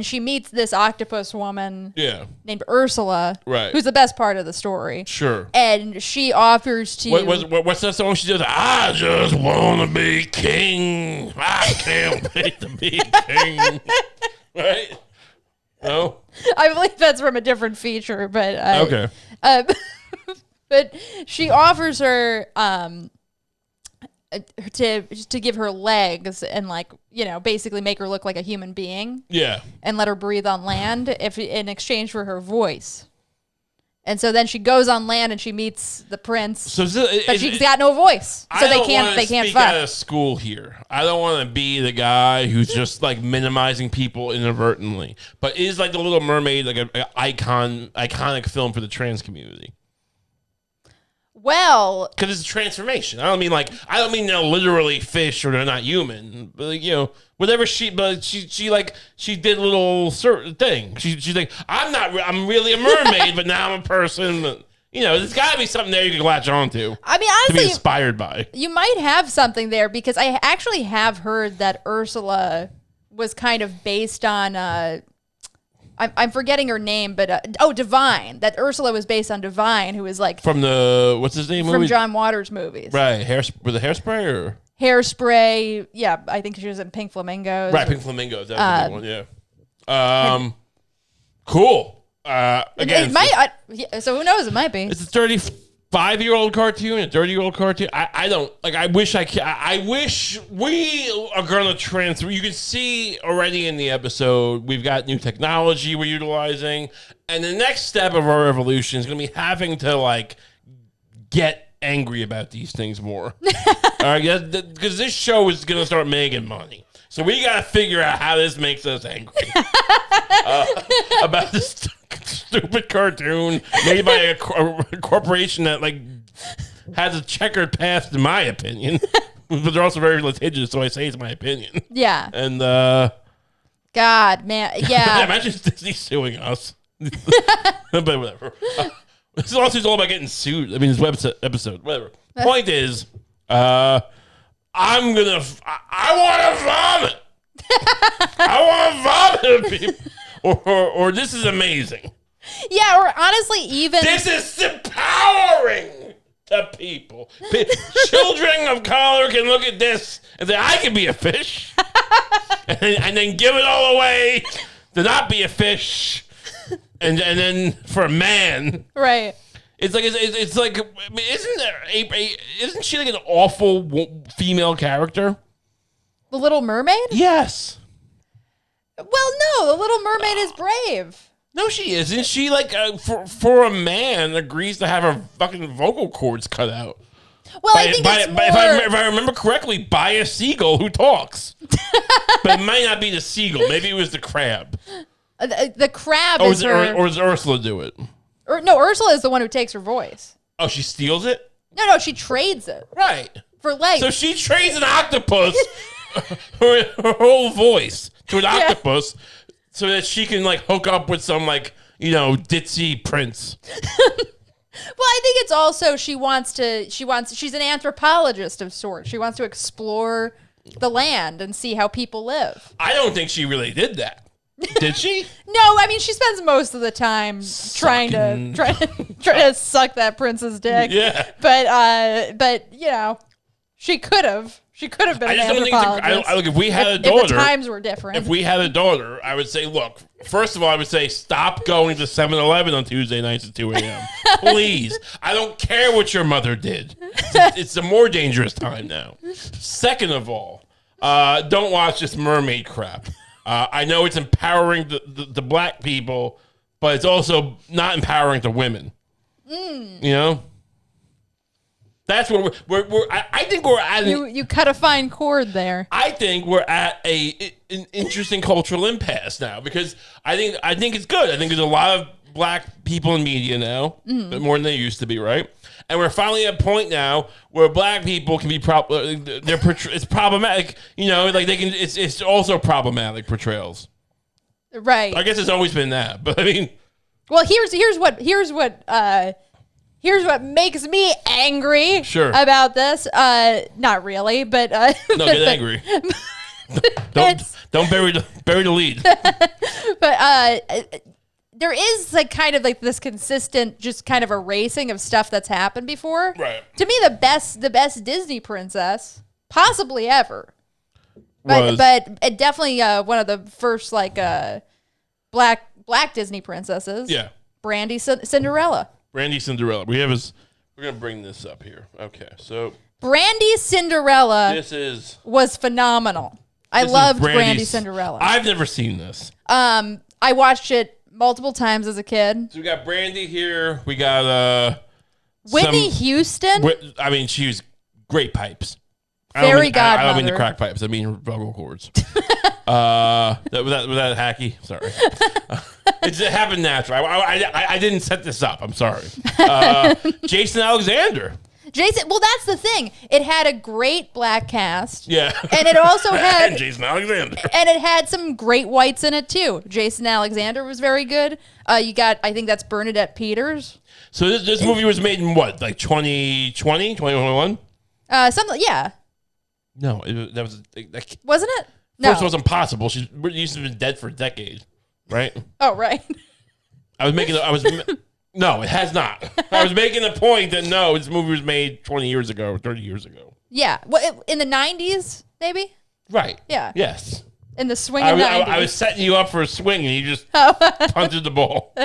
she meets this octopus woman named Ursula, right, who's the best part of the story. Sure. And she offers to what's that song she does? I just wanna be king. I can't wait to be king. Right? No? I believe that's from a different feature, but okay. But she offers her to give her legs and basically make her look like a human being. Yeah. And let her breathe on land in exchange for her voice. And so then she goes on land and she meets the prince. But she's got no voice. So they can't fuck. Out of school here. I don't want to be the guy who's just like minimizing people inadvertently. But is like the Little Mermaid like an iconic film for the trans community? Well, because it's a transformation. I don't mean they're literally fish or they're not human, but whatever she did a little certain thing. She's like, I'm really a mermaid, but now I'm a person. There's got to be something there you can latch onto. I mean, honestly, to be inspired by. You might have something there because I actually have heard that Ursula was kind of based on. I'm forgetting her name, but Divine. That Ursula was based on Divine, who was like from the what's his name from movie? John Waters movies, right? Was it Hairspray or Hairspray? Yeah, I think she was in Pink Flamingos. Right, Pink Flamingos. That was the one. Yeah. Cool. Again, it might. So who knows? It might be. It's a 35-year-old cartoon, a 30-year-old cartoon. I don't like. I wish we are gonna transfer. You can see already in the episode we've got new technology we're utilizing, and the next step of our evolution is gonna be having to get angry about these things more. All right, because this show is gonna start making money. So we got to figure out how this makes us angry about this stupid cartoon made by a corporation that like has a checkered past, in my opinion. But they're also very litigious, so I say it's my opinion. Yeah. And God, man, yeah. imagine Disney suing us. But whatever. This lawsuit's all about getting sued. I mean, this episode, whatever. Point is, I want to vomit. I want to vomit at people. Or this is amazing. Yeah, or honestly, even... This is empowering to people. Children of color can look at this and say, I can be a fish. and then give it all away to not be a fish. And then for a man, right? It's like isn't she like an awful female character? The Little Mermaid? Yes. Well, no, the Little Mermaid is brave. No, she isn't. She like for a man agrees to have her fucking vocal cords cut out. Well, I think if I remember correctly, by a seagull who talks. But it might not be the seagull. Maybe it was the crab. The crab or is her... Or does Ursula do it? No, Ursula is the one who takes her voice. Oh, she steals it? No, she trades it. Right. For legs. So she trades an octopus, her whole voice, to an octopus so that she can, like, hook up with some, like, ditzy prince. Well, I think it's also she's an anthropologist of sorts. She wants to explore the land and see how people live. I don't think she really did that. Did she? No, I mean she spends most of the time trying to suck that prince's dick. Yeah. But she could have been an anthropologist. Look, if we had a daughter, if the times were different. If we had a daughter, I would say, look, first of all, I would say stop going to 7-Eleven on Tuesday nights at 2 a.m. Please. I don't care what your mother did. It's a more dangerous time now. Second of all, don't watch this mermaid crap. I know it's empowering the black people, but it's also not empowering the women. That's where we're I think we're at. You cut a fine cord there. I think we're at an interesting cultural impasse now because I think it's good. I think there's a lot of black people in media now, but more than they used to be, right? And we're finally at a point now where black people can be it's problematic, like they can. It's also problematic portrayals, right? I guess it's always been that, but I mean, well, here's what makes me angry. Sure. About this. Not really, but no, get angry. don't bury the lead. But there is like kind of like this consistent, just kind of erasing of stuff that's happened before. Right. To me, the best Disney princess possibly ever. But definitely one of the first like black Disney princesses. Yeah. Brandy Cinderella. Brandy Cinderella. We're gonna bring this up here. Okay, so Brandy Cinderella. Was phenomenal. I loved Brandy Cinderella. I've never seen this. I watched it multiple times as a kid. So we got Brandy here. We got Whitney Houston. I mean, she was great pipes. Fairy godmother. I don't mean the crack pipes. I mean vocal cords. Was that hacky? Sorry. It happened natural. I didn't set this up. I'm sorry. Jason Alexander. Well, that's the thing. It had a great black cast. Yeah. And it also had... and Jason Alexander. And it had some great whites in it, too. Jason Alexander was very good. You got, I think that's Bernadette Peters. So this movie was made in what? Like 2020? 2021? Something, yeah. No, that was... Wasn't it? No. First, it was impossible. She's used to have been dead for a decade, right? Oh, right. No, it has not. I was making the point that no, this movie was made 20 years ago, 30 years ago. Yeah. Well, in the 90s, maybe? Right. Yeah. Yes. In the swing of 90s. I was setting you up for a swing, and you just punted the ball.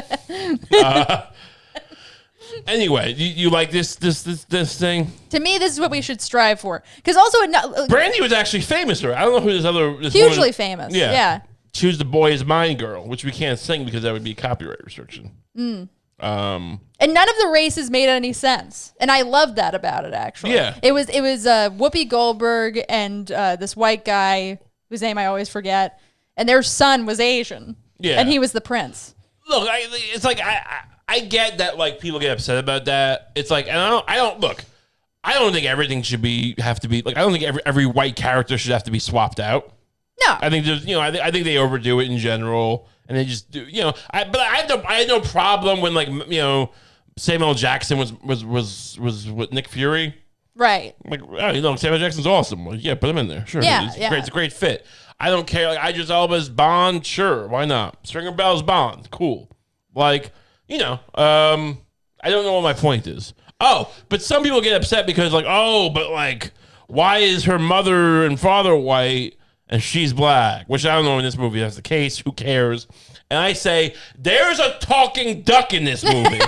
Anyway, you like this thing? To me, this is what we should strive for. Because also... Brandy was actually famous. I don't know who this hugely woman, famous. Yeah. Yeah. She was the Boy Is Mine girl, which we can't sing because that would be a copyright restriction. And none of the races made any sense, and I loved that about it. Actually, yeah, it was Whoopi Goldberg and this white guy whose name I always forget, and their son was Asian, yeah, and he was the prince. look, it's like I get that like people get upset about that. It's like, and I don't think everything should have to be like. I don't think every white character should have to be swapped out. No, I think there's I think they overdo it in general, and they just do But I had no problem when like Samuel Jackson was with Nick Fury. Right. Like, Samuel Jackson's awesome. Well, yeah, put him in there. Sure. Yeah, Great. It's a great fit. I don't care. Like, Idris Elba's Bond. Sure. Why not? Stringer Bell's Bond. Cool. Like, I don't know what my point is. Oh, but some people get upset because like, but like, why is her mother and father white and she's black? Which I don't know in this movie that's the case. Who cares? And I say, there's a talking duck in this movie.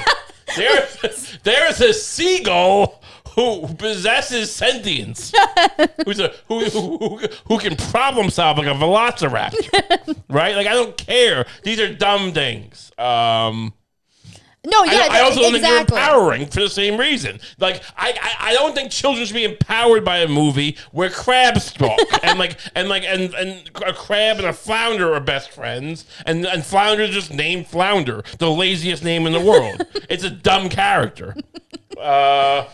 There's a seagull who possesses sentience, who can problem solve like a velociraptor, right? Like I don't care. These are dumb things. No, yeah, I also don't think they're empowering for the same reason. Like I don't think children should be empowered by a movie where crabs talk and a crab and a flounder are best friends and Flounder just named Flounder, the laziest name in the world. It's a dumb character. That's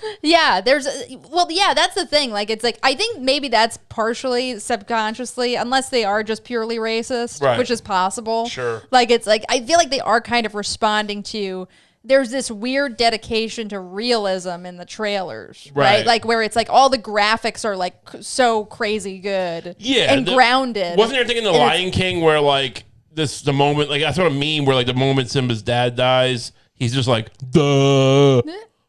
the thing. Like, it's like, I think maybe that's partially subconsciously, unless they are just purely racist, right, which is possible. Sure. Like, it's like, I feel like they are kind of responding to, there's this weird dedication to realism in the trailers, right? Like, where it's like all the graphics are like so crazy good, and grounded. Wasn't there a thing in The Lion King where like the moment, like I saw a meme where like the moment Simba's dad dies, he's just like, duh.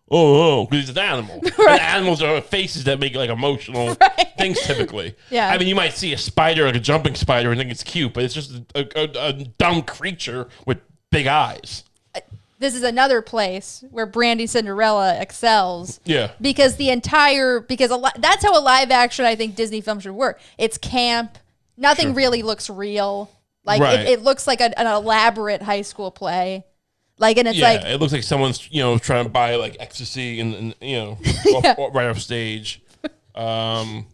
Because he's an animal. Right. And animals are faces that make like emotional things typically. Yeah. I mean, you might see a spider, like a jumping spider, and think it's cute, but it's just a dumb creature with big eyes. This is another place where Brandy Cinderella excels. Yeah. Because that's how a live action, I think, Disney film should work. It's camp. Nothing really looks real. Like it looks like an elaborate high school play. Like, and it's like, it looks like someone's trying to buy like ecstasy and right off stage. I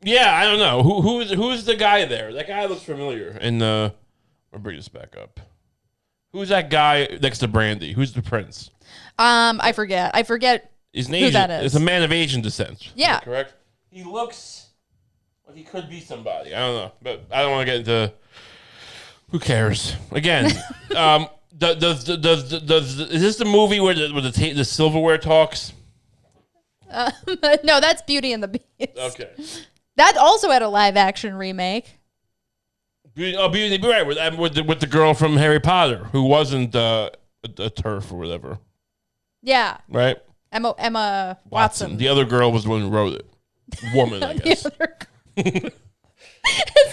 don't know who's the guy there. That guy looks familiar. And I'll bring this back up. Who's that guy next to Brandy? Who's the prince? I forget. His name who that is. It's a man of Asian descent. Yeah, is that correct. He looks like he could be somebody. I don't know, but I don't want to get into. Who cares? Again. Is this the movie where the silverware talks? No, that's Beauty and the Beast. Okay. That also had a live action remake. Beauty and the Beast, right? With the girl from Harry Potter who wasn't a TERF or whatever. Yeah. Right? Emma Watson. The other girl was the one who wrote it. Woman, I guess. It's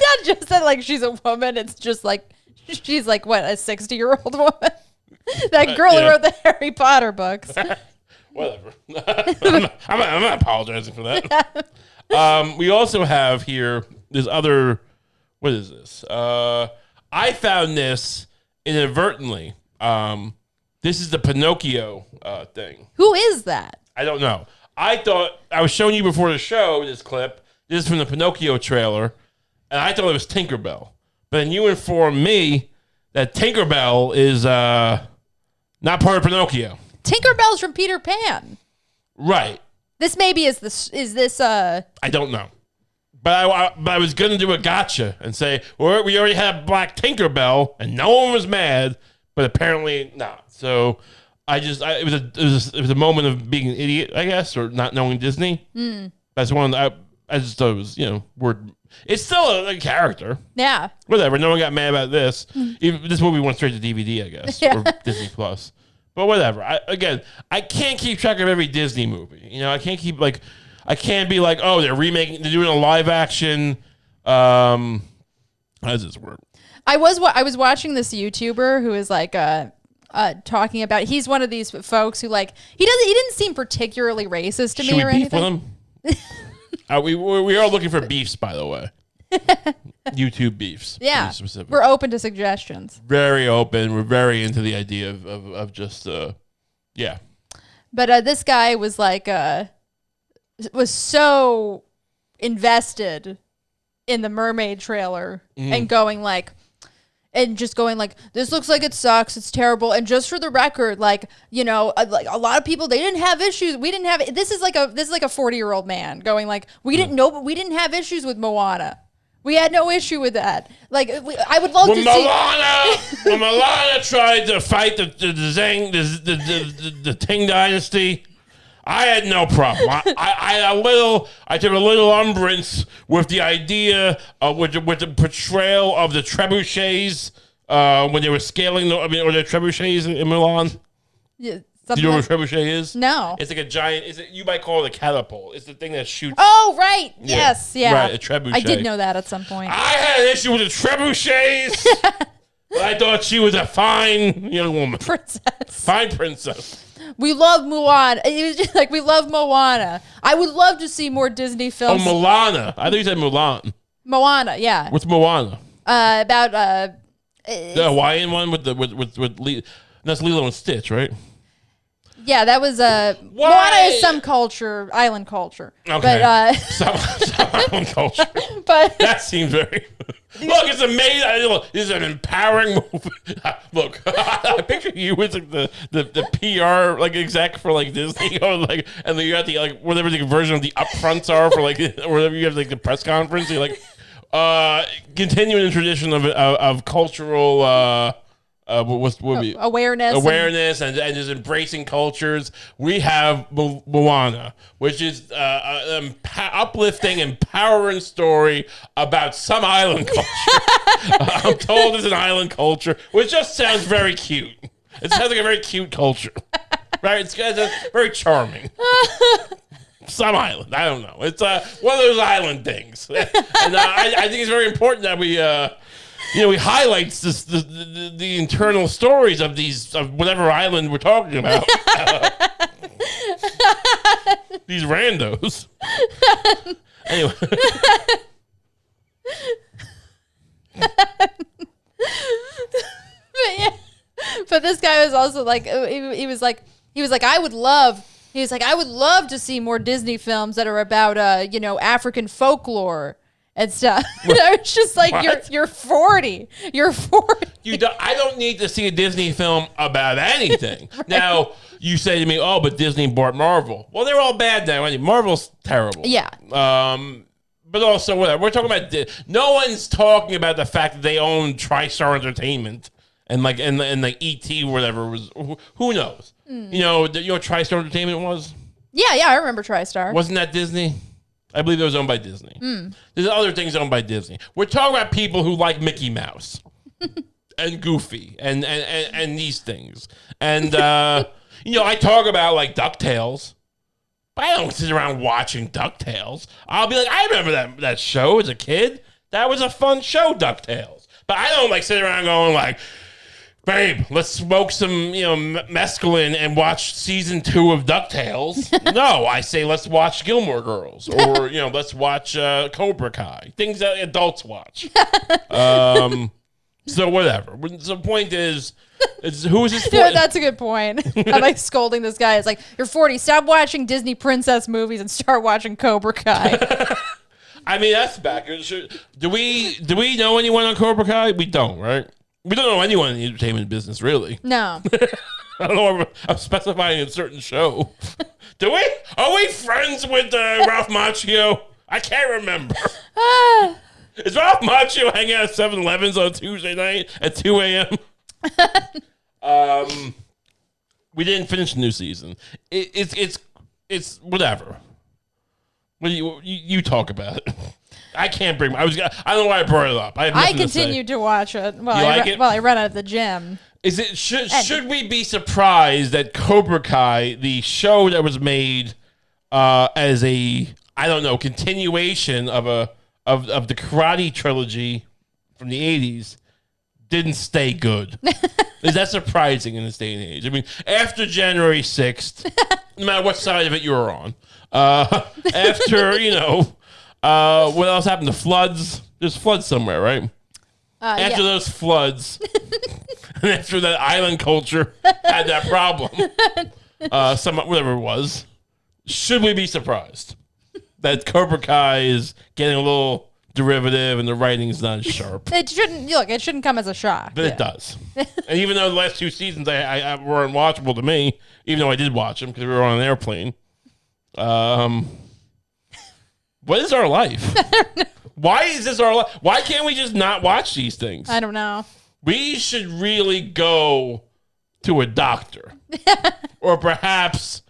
not just that like she's a woman, it's just like she's like, what, a 60-year-old woman? That girl who wrote the Harry Potter books. Whatever. I'm not apologizing for that. We also have here this other, what is this? I found this inadvertently. This is the Pinocchio thing. Who is that? I don't know. I thought, I was showing you before the show this clip. This is from the Pinocchio trailer. And I thought it was Tinkerbell. But then you informed me that Tinkerbell is not part of Pinocchio. Tinkerbell's from Peter Pan. Right. This maybe is this I don't know. But I was going to do a gotcha and say, well, we already had Black Tinkerbell and no one was mad, but apparently not. So it was a moment of being an idiot, I guess, or not knowing Disney. That's one I just thought it was, word. It's still a character. Yeah. Whatever. No one got mad about this. Even, this movie went straight to DVD, I guess, or Disney Plus. But whatever. I can't keep track of every Disney movie. I can't be like, oh, they're doing a live action. How does this work? I was watching this YouTuber who is like talking about. He's one of these folks who like he didn't seem particularly racist to me or anything. Should we beef with him? We are looking for beefs, by the way. YouTube beefs. Yeah, we're open to suggestions. Very open. We're very into the idea of just yeah. But this guy was like was so invested in the Mermaid trailer and going like, and just going like, this looks like it sucks, it's terrible. And just for the record, like, you know, like a lot of people, they didn't have issues. We didn't have, this is like a 40-year-old man going like, we didn't know, but we didn't have issues with Moana. We had no issue with that. Like, I would love to see. When Moana tried to fight the Ting Dynasty, I had no problem. I took a little umbrance with the idea with the portrayal of the trebuchets when they were scaling. Or the trebuchets in Milan. Yeah. Do you know what a trebuchet is? No. It's like a giant, you might call it a catapult. It's the thing that shoots. Oh, right. Yeah. Yes. Yeah. Right, a trebuchet. I did know that at some point. I had an issue with the trebuchets. But I thought she was a fine young woman. Princess. Fine princess. We love Moana. It was just like, we love Moana. I would love to see more Disney films. Oh, Moana. I think you said Mulan. Moana, yeah. What's Moana? About the Hawaiian one with that's Lilo and Stitch, right? Yeah, that was Moana is some culture, island culture. Okay. But, some island culture. But that seems very. Look, it's amazing. Look, this is an empowering movie. Look, I picture you as like the PR like exec for like Disney, or like, and then you got the like whatever the version of the upfronts are for like whatever you have like the press conference. You're like continuing the tradition of cultural. Awareness and just embracing cultures. We have Moana, which is an uplifting, empowering story about some island culture. I'm told it's an island culture, which just sounds very cute. It sounds like a very cute culture, right? It's very charming. Some island, I don't know. It's one of those island things, and I think it's very important that we. We highlight the internal stories of whatever island we're talking about. These randos. Anyway. But this guy was also like, he was like, I would love to see more Disney films that are about, African folklore. And stuff. It's just like, you're 40. You're 40. I don't need to see a Disney film about anything. Right. Now, you say to me, oh, but Disney bought Marvel. Well, they're all bad now. Marvel's terrible. Yeah. But also, whatever. We're talking about... No one's talking about the fact that they own TriStar Entertainment and like E.T. or whatever was... Who knows? Mm. You know what TriStar Entertainment was? Yeah, I remember TriStar. Wasn't that Disney? I believe it was owned by Disney. Mm. There's other things owned by Disney. We're talking about people who like Mickey Mouse and Goofy and these things. And, I talk about like DuckTales, but I don't sit around watching DuckTales. I'll be like, I remember that show as a kid. That was a fun show, DuckTales. But I don't like sit around going like, babe, let's smoke some, mescaline and watch season 2 of DuckTales. No, I say let's watch Gilmore Girls or, let's watch Cobra Kai. Things that adults watch. So whatever. The point is who is this for? Yeah, that's a good point. I'm like scolding this guy. It's like, you're 40. Stop watching Disney princess movies and start watching Cobra Kai. I mean, that's back. Do we know anyone on Cobra Kai? We don't, right? We don't know anyone in the entertainment business, really. No. I don't know if I'm specifying a certain show. Do we? Are we friends with Ralph Macchio? I can't remember. Is Ralph Macchio hanging out at 7-Elevens on Tuesday night at 2 a.m.? We didn't finish the new season. It's whatever. What do you talk about it? I can't bring. I don't know why I brought it up. I continued to watch it. Well, I ran out of the gym. Is it should we be surprised that Cobra Kai, the show that was made as a continuation of the Karate trilogy from the 80s, didn't stay good? Is that surprising in this day and age? I mean, after January 6th, no matter what side of it you were on, after what else happened? The floods. There's floods somewhere, right? After those floods, and after that island culture had that problem, whatever it was, should we be surprised that Cobra Kai is getting a little derivative and the writing's not as sharp. It shouldn't come as a shock. But it does. And even though the last 2 seasons I were unwatchable to me, even though I did watch them because we were on an airplane. What is our life? I don't know. Why is this our life? Why can't we just not watch these things? I don't know. We should really go to a doctor. Or perhaps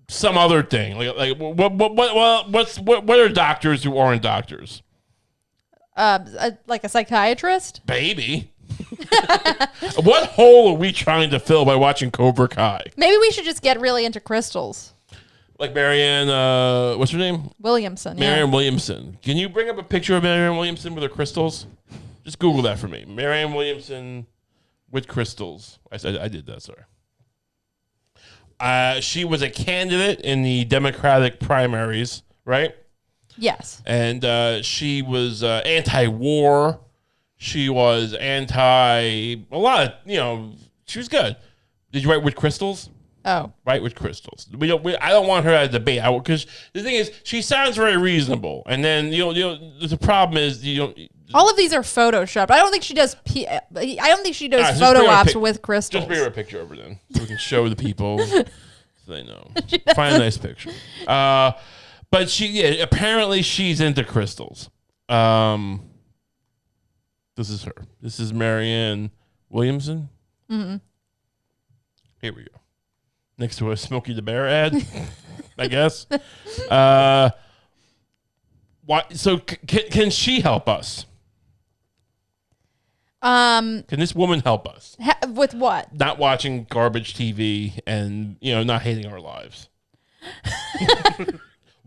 some other thing. What are doctors who aren't doctors? Like a psychiatrist? Baby. What hole are we trying to fill by watching Cobra Kai? Maybe we should just get really into crystals. Like Marianne, what's her name? Williamson. Marianne Williamson. Can you bring up a picture of Marianne Williamson with her crystals? Just Google that for me. Marianne Williamson with crystals. I did that, sorry. She was a candidate in the Democratic primaries, right? Yes. And she was anti-war. She was a lot of, she was good. Did you write with crystals? Oh. Write with crystals. I don't want her at a debate. Because the thing is, she sounds very reasonable. And then, the problem is, all of these are photoshopped. I don't think she does photo ops with crystals. Just bring her a picture over then, so we can show the people so they know. Find a nice picture. But apparently she's into crystals. This is her. This is Marianne Williamson. Mm-hmm. Here we go. Next to a Smokey the Bear ad, I guess. Why? So can she help us? Can this woman help us? With what? Not watching garbage TV and, not hating our lives.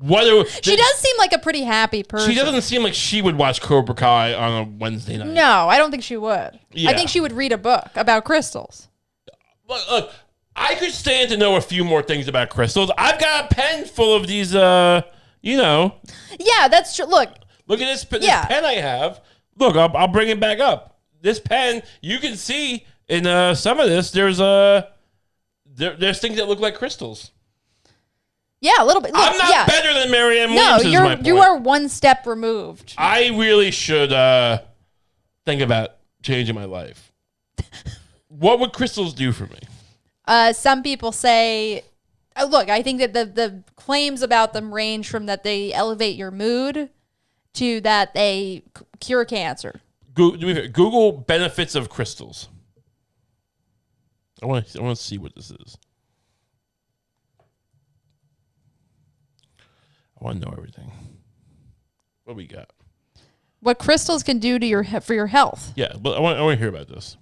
She does seem like a pretty happy person. She doesn't seem like she would watch Cobra Kai on a Wednesday night. No, I don't think she would. Yeah. I think she would read a book about crystals. Look, I could stand to know a few more things about crystals. I've got a pen full of these, Yeah, that's true. Look at this pen I have. Look, I'll bring it back up. This pen, you can see in some of this, there's things that look like crystals. Yeah, a little bit. Look, I'm not better than Marianne Williamson. No, you are one step removed. I really should think about changing my life. What would crystals do for me? Some people say, look, I think that the claims about them range from that they elevate your mood to that they cure cancer. Google benefits of crystals. I want to see what this is. I want to know everything. What we got? What crystals can do to for your health? Yeah, but I want to hear about this.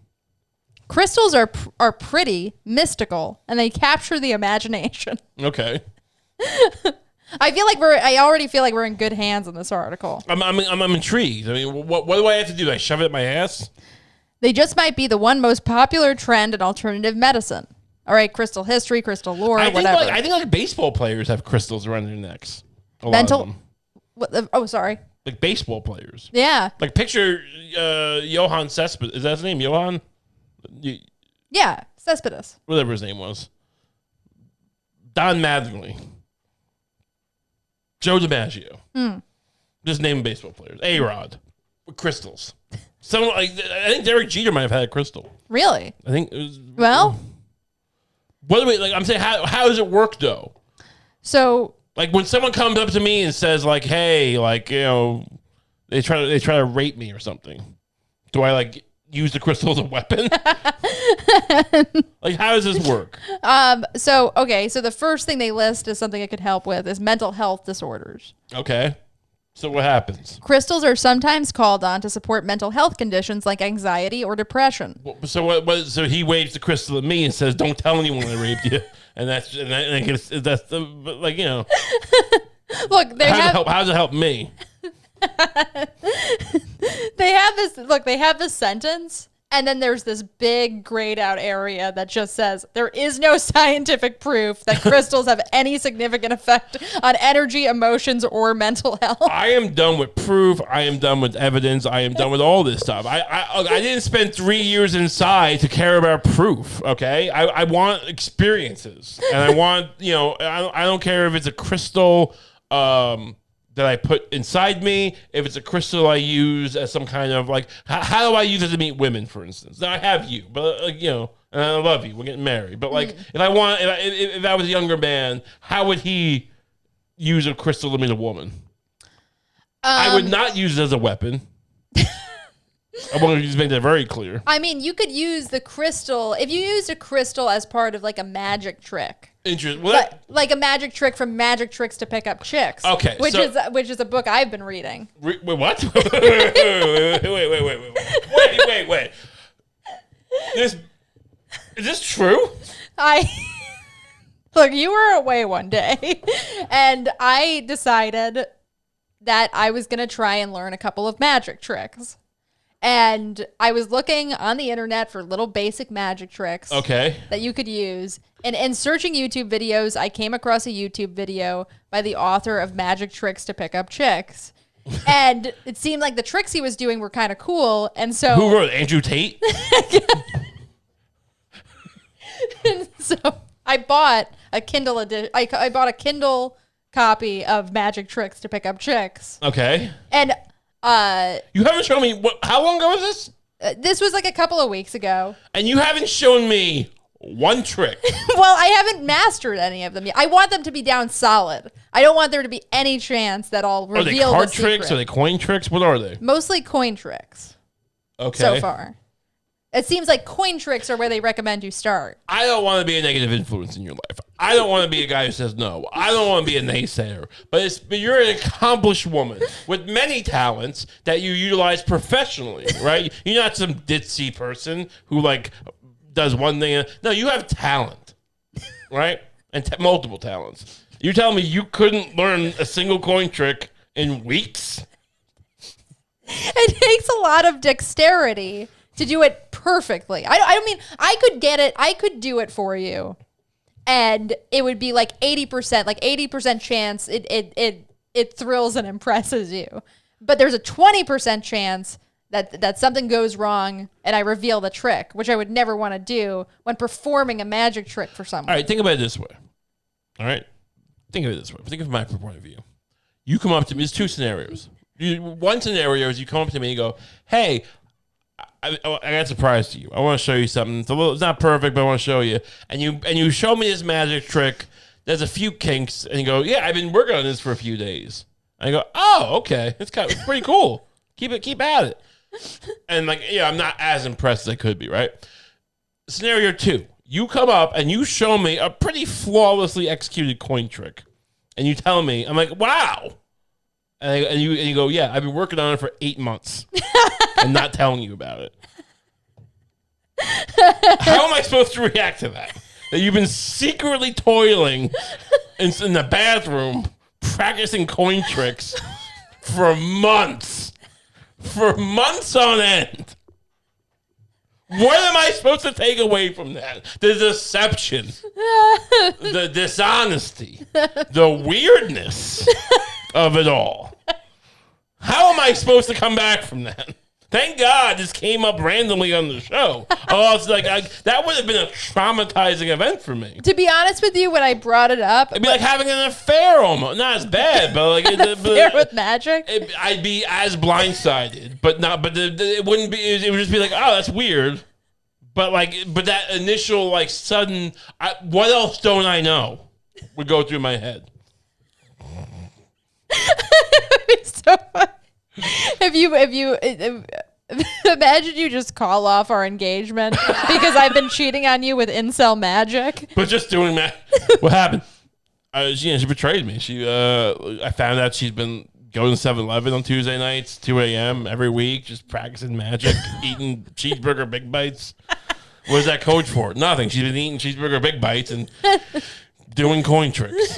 Crystals are pretty, mystical, and they capture the imagination. Okay. I already feel like we're in good hands in this article. I'm intrigued. I mean, what do I have to do? Do I shove it in my ass? They just might be the one most popular trend in alternative medicine. All right, crystal history, crystal lore, whatever. I think baseball players have crystals around their necks. Mental. Sorry. Like baseball players. Yeah. Like picture Johann Cespedes. Is that his name? Johann? Yeah, Cespedes. Whatever his name was. Don Mattingly. Joe DiMaggio. Just name baseball players. A-Rod. With crystals. I think Derek Jeter might have had a crystal. Really? I think it was. Well. I'm saying, how does it work though? So. Like when someone comes up to me and says like, hey, they try to rape me or something. Do I use the crystal as a weapon? Like, how does this work? So the first thing they list as something it could help with is mental health disorders. Okay. So what happens? Crystals are sometimes called on to support mental health conditions like anxiety or depression. So so he waves the crystal at me and says, "Don't tell anyone I raped you," and that's Look, how does it help me? They have this sentence, and then there's this big grayed out area that just says there is no scientific proof that crystals have any significant effect on energy, emotions, or mental health. I am done with proof. I am done with evidence. I am done with all this stuff. I didn't spend 3 years inside to care about proof. Okay, I want experiences, and I want I don't care if it's a crystal. that I put inside me, if it's a crystal I use as some kind of like, how do I use it to meet women, for instance? Now I have you, but and I love you. We're getting married, but like, if I was a younger man, how would he use a crystal to meet a woman? I would not use it as a weapon. I want to just make that very clear. I mean, you could use the crystal if you used a crystal as part of like a magic trick. Interesting. Like a magic trick from Magic Tricks to Pick Up Chicks. Okay, which is a book I've been reading. Wait, what? wait. Is this true? Look, you were away one day, and I decided that I was going to try and learn a couple of magic tricks. And I was looking on the internet for little basic magic tricks that you could use. And in searching YouTube videos, I came across a YouTube video by the author of Magic Tricks to Pick Up Chicks. And it seemed like the tricks he was doing were kind of cool. And so who wrote it? Andrew Tate? And so I bought a Kindle edition. I bought a Kindle copy of Magic Tricks to Pick Up Chicks. Okay. And you haven't shown me how long ago was this? This was like a couple of weeks ago. And you haven't shown me one trick. Well, I haven't mastered any of them yet. I want them to be down solid. I don't want there to be any chance that I'll reveal the secret. Are they card tricks? Are they coin tricks? What are they? Mostly coin tricks. Okay. So far. It seems like coin tricks are where they recommend you start. I don't want to be a negative influence in your life. I don't want to be a guy who says no. I don't want to be a naysayer. But you're an accomplished woman with many talents that you utilize professionally, right? You're not some ditzy person who like does one thing. No, you have talent, right? And multiple talents. You're telling me you couldn't learn a single coin trick in weeks? It takes a lot of dexterity to do it perfectly. I mean, I could get it. I could do it for you. And it would be like 80% chance it thrills and impresses you. But there's a 20% chance that something goes wrong and I reveal the trick, which I would never want to do when performing a magic trick for someone. All right, think about it this way. All right? Think of it this way. Think of my point of view. You come up to me. There's two scenarios. One scenario is you come up to me and you go, hey, I got a surprise to you. I want to show you something. It's not perfect, but I want to show you. And you show me this magic trick. There's a few kinks, and you go, yeah, I've been working on this for a few days. And I go, oh, okay, it's pretty cool. Keep at it. And like, yeah, I'm not as impressed as I could be, right? Scenario 2, you come up and you show me a pretty flawlessly executed coin trick, and you tell me, I'm like, wow. And you go, yeah, I've been working on it for 8 months and not telling you about it. How am I supposed to react to that? That you've been secretly toiling in the bathroom practicing coin tricks for months. For months on end. What am I supposed to take away from that? The deception. The dishonesty. The weirdness of it all. How am I supposed to come back from that? Thank God this came up randomly on the show. Oh, it's like that would have been a traumatizing event for me. To be honest with you, when I brought it up, it'd be like having an affair almost. Not as bad, but like affair with magic. I'd be as blindsided, but not. But it wouldn't be. It would just be like, oh, that's weird. But that initial like sudden, what else don't I know? Would go through my head. So funny. If you imagine you just call off our engagement because I've been cheating on you with incel magic. But just doing that. What happened? She betrayed me. I found out she's been going to 7-Eleven on Tuesday nights, 2 a.m. every week, just practicing magic, eating cheeseburger big bites. What is that code for? Nothing. She's been eating cheeseburger big bites and doing coin tricks.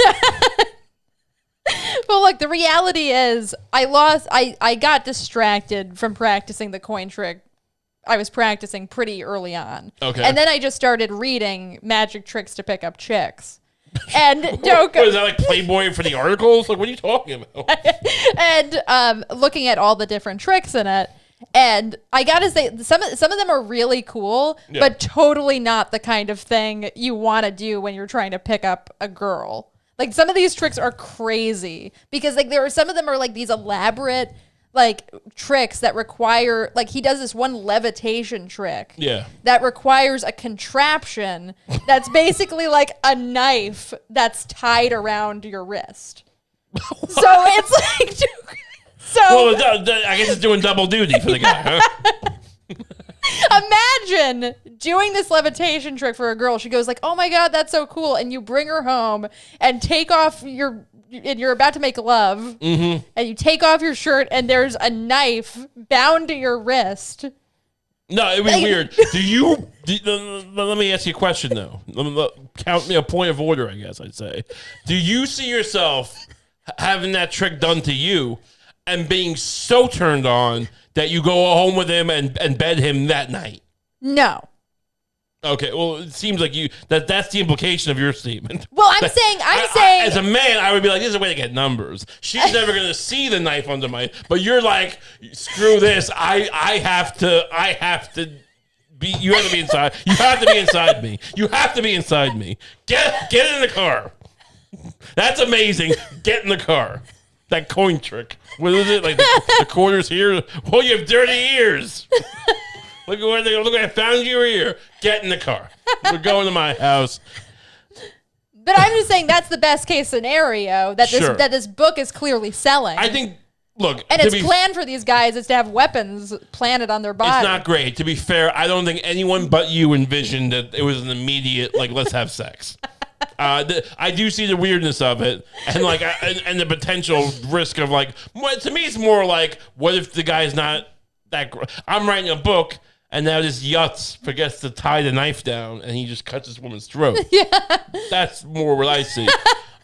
Well, look, the reality is I got distracted from practicing the coin trick. I was practicing pretty early on. Okay. And then I just started reading Magic Tricks to Pick Up Chicks. And what is that, like Playboy for the articles? Like, what are you talking about? And looking at all the different tricks in it. And I gotta say, some of them are really cool, yeah, but totally not the kind of thing you want to do when you're trying to pick up a girl. Like some of these tricks are crazy because like some of them are like these elaborate like tricks that require like he does this one levitation trick that requires a contraption that's basically like a knife that's tied around your wrist. So it's like well, I guess it's doing double duty for the guy, huh? Imagine doing this levitation trick for a girl. She goes like, "Oh my God, that's so cool." And you bring her home and take off and you're about to make love, and you take off your shirt, and there's a knife bound to your wrist. No, it'd be weird. Let me ask you a question, though. Count me a point of order, I guess I'd say. Do you see yourself having that trick done to you and being so turned on that you go home with him and bed him that night? No. Okay, well, it seems like that's the implication of your statement. Well, I'm saying as a man, I would be like, this is a way to get numbers. She's never going to see the knife under my, but you're like, screw this. I have to be, you have to be inside. You have to be inside me. You have to be inside me. Get in the car. That's amazing. Get in the car. That coin trick. What is it? Like the quarters here? Oh, you have dirty ears. Look at where look! I found your ear. Get in the car. We're going to my house. But I'm just saying that's the best case scenario that this book is clearly selling. I think. Look, and it's planned for these guys is to have weapons planted on their body. It's not great. To be fair, I don't think anyone but you envisioned that it was an immediate like let's have sex. I do see the weirdness of it, and like, and the potential risk of like. To me, it's more like, what if the guy's not that? I'm writing a book. And now this Yutz forgets to tie the knife down, and he just cuts this woman's throat. Yeah, that's more what I see.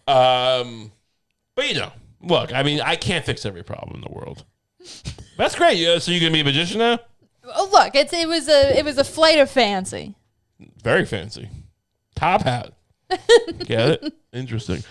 But you know, look, I mean, I can't fix every problem in the world. That's great. So you gonna be a magician now? Oh, look, it was a flight of fancy. Very fancy. Top hat. Get it? Interesting.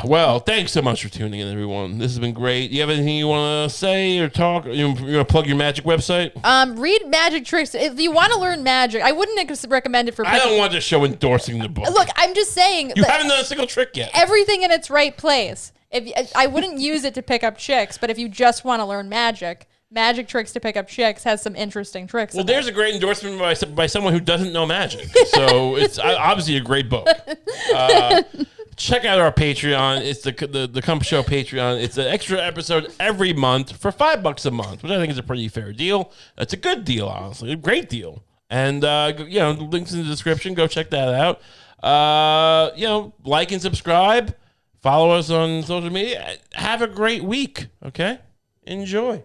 Well, thanks so much for tuning in, everyone. This has been great. You have anything you want to say or talk? You want to plug your magic website? Read Magic Tricks. If you want to learn magic, I wouldn't recommend it for I don't want the show endorsing the book. Look, I'm just saying. You haven't done a single trick yet. Everything in its right place. I wouldn't use it to pick up chicks, but if you just want to learn magic, Magic Tricks to Pick Up Chicks has some interesting tricks. Well, there's a great endorsement by someone who doesn't know magic. So it's obviously a great book. Check out our Patreon. It's the Kump Show Patreon. It's an extra episode every month for $5 a month, which I think is a pretty fair deal. It's a good deal, honestly, a great deal. And links in the description. Go check that out. Like and subscribe. Follow us on social media. Have a great week. Okay, enjoy.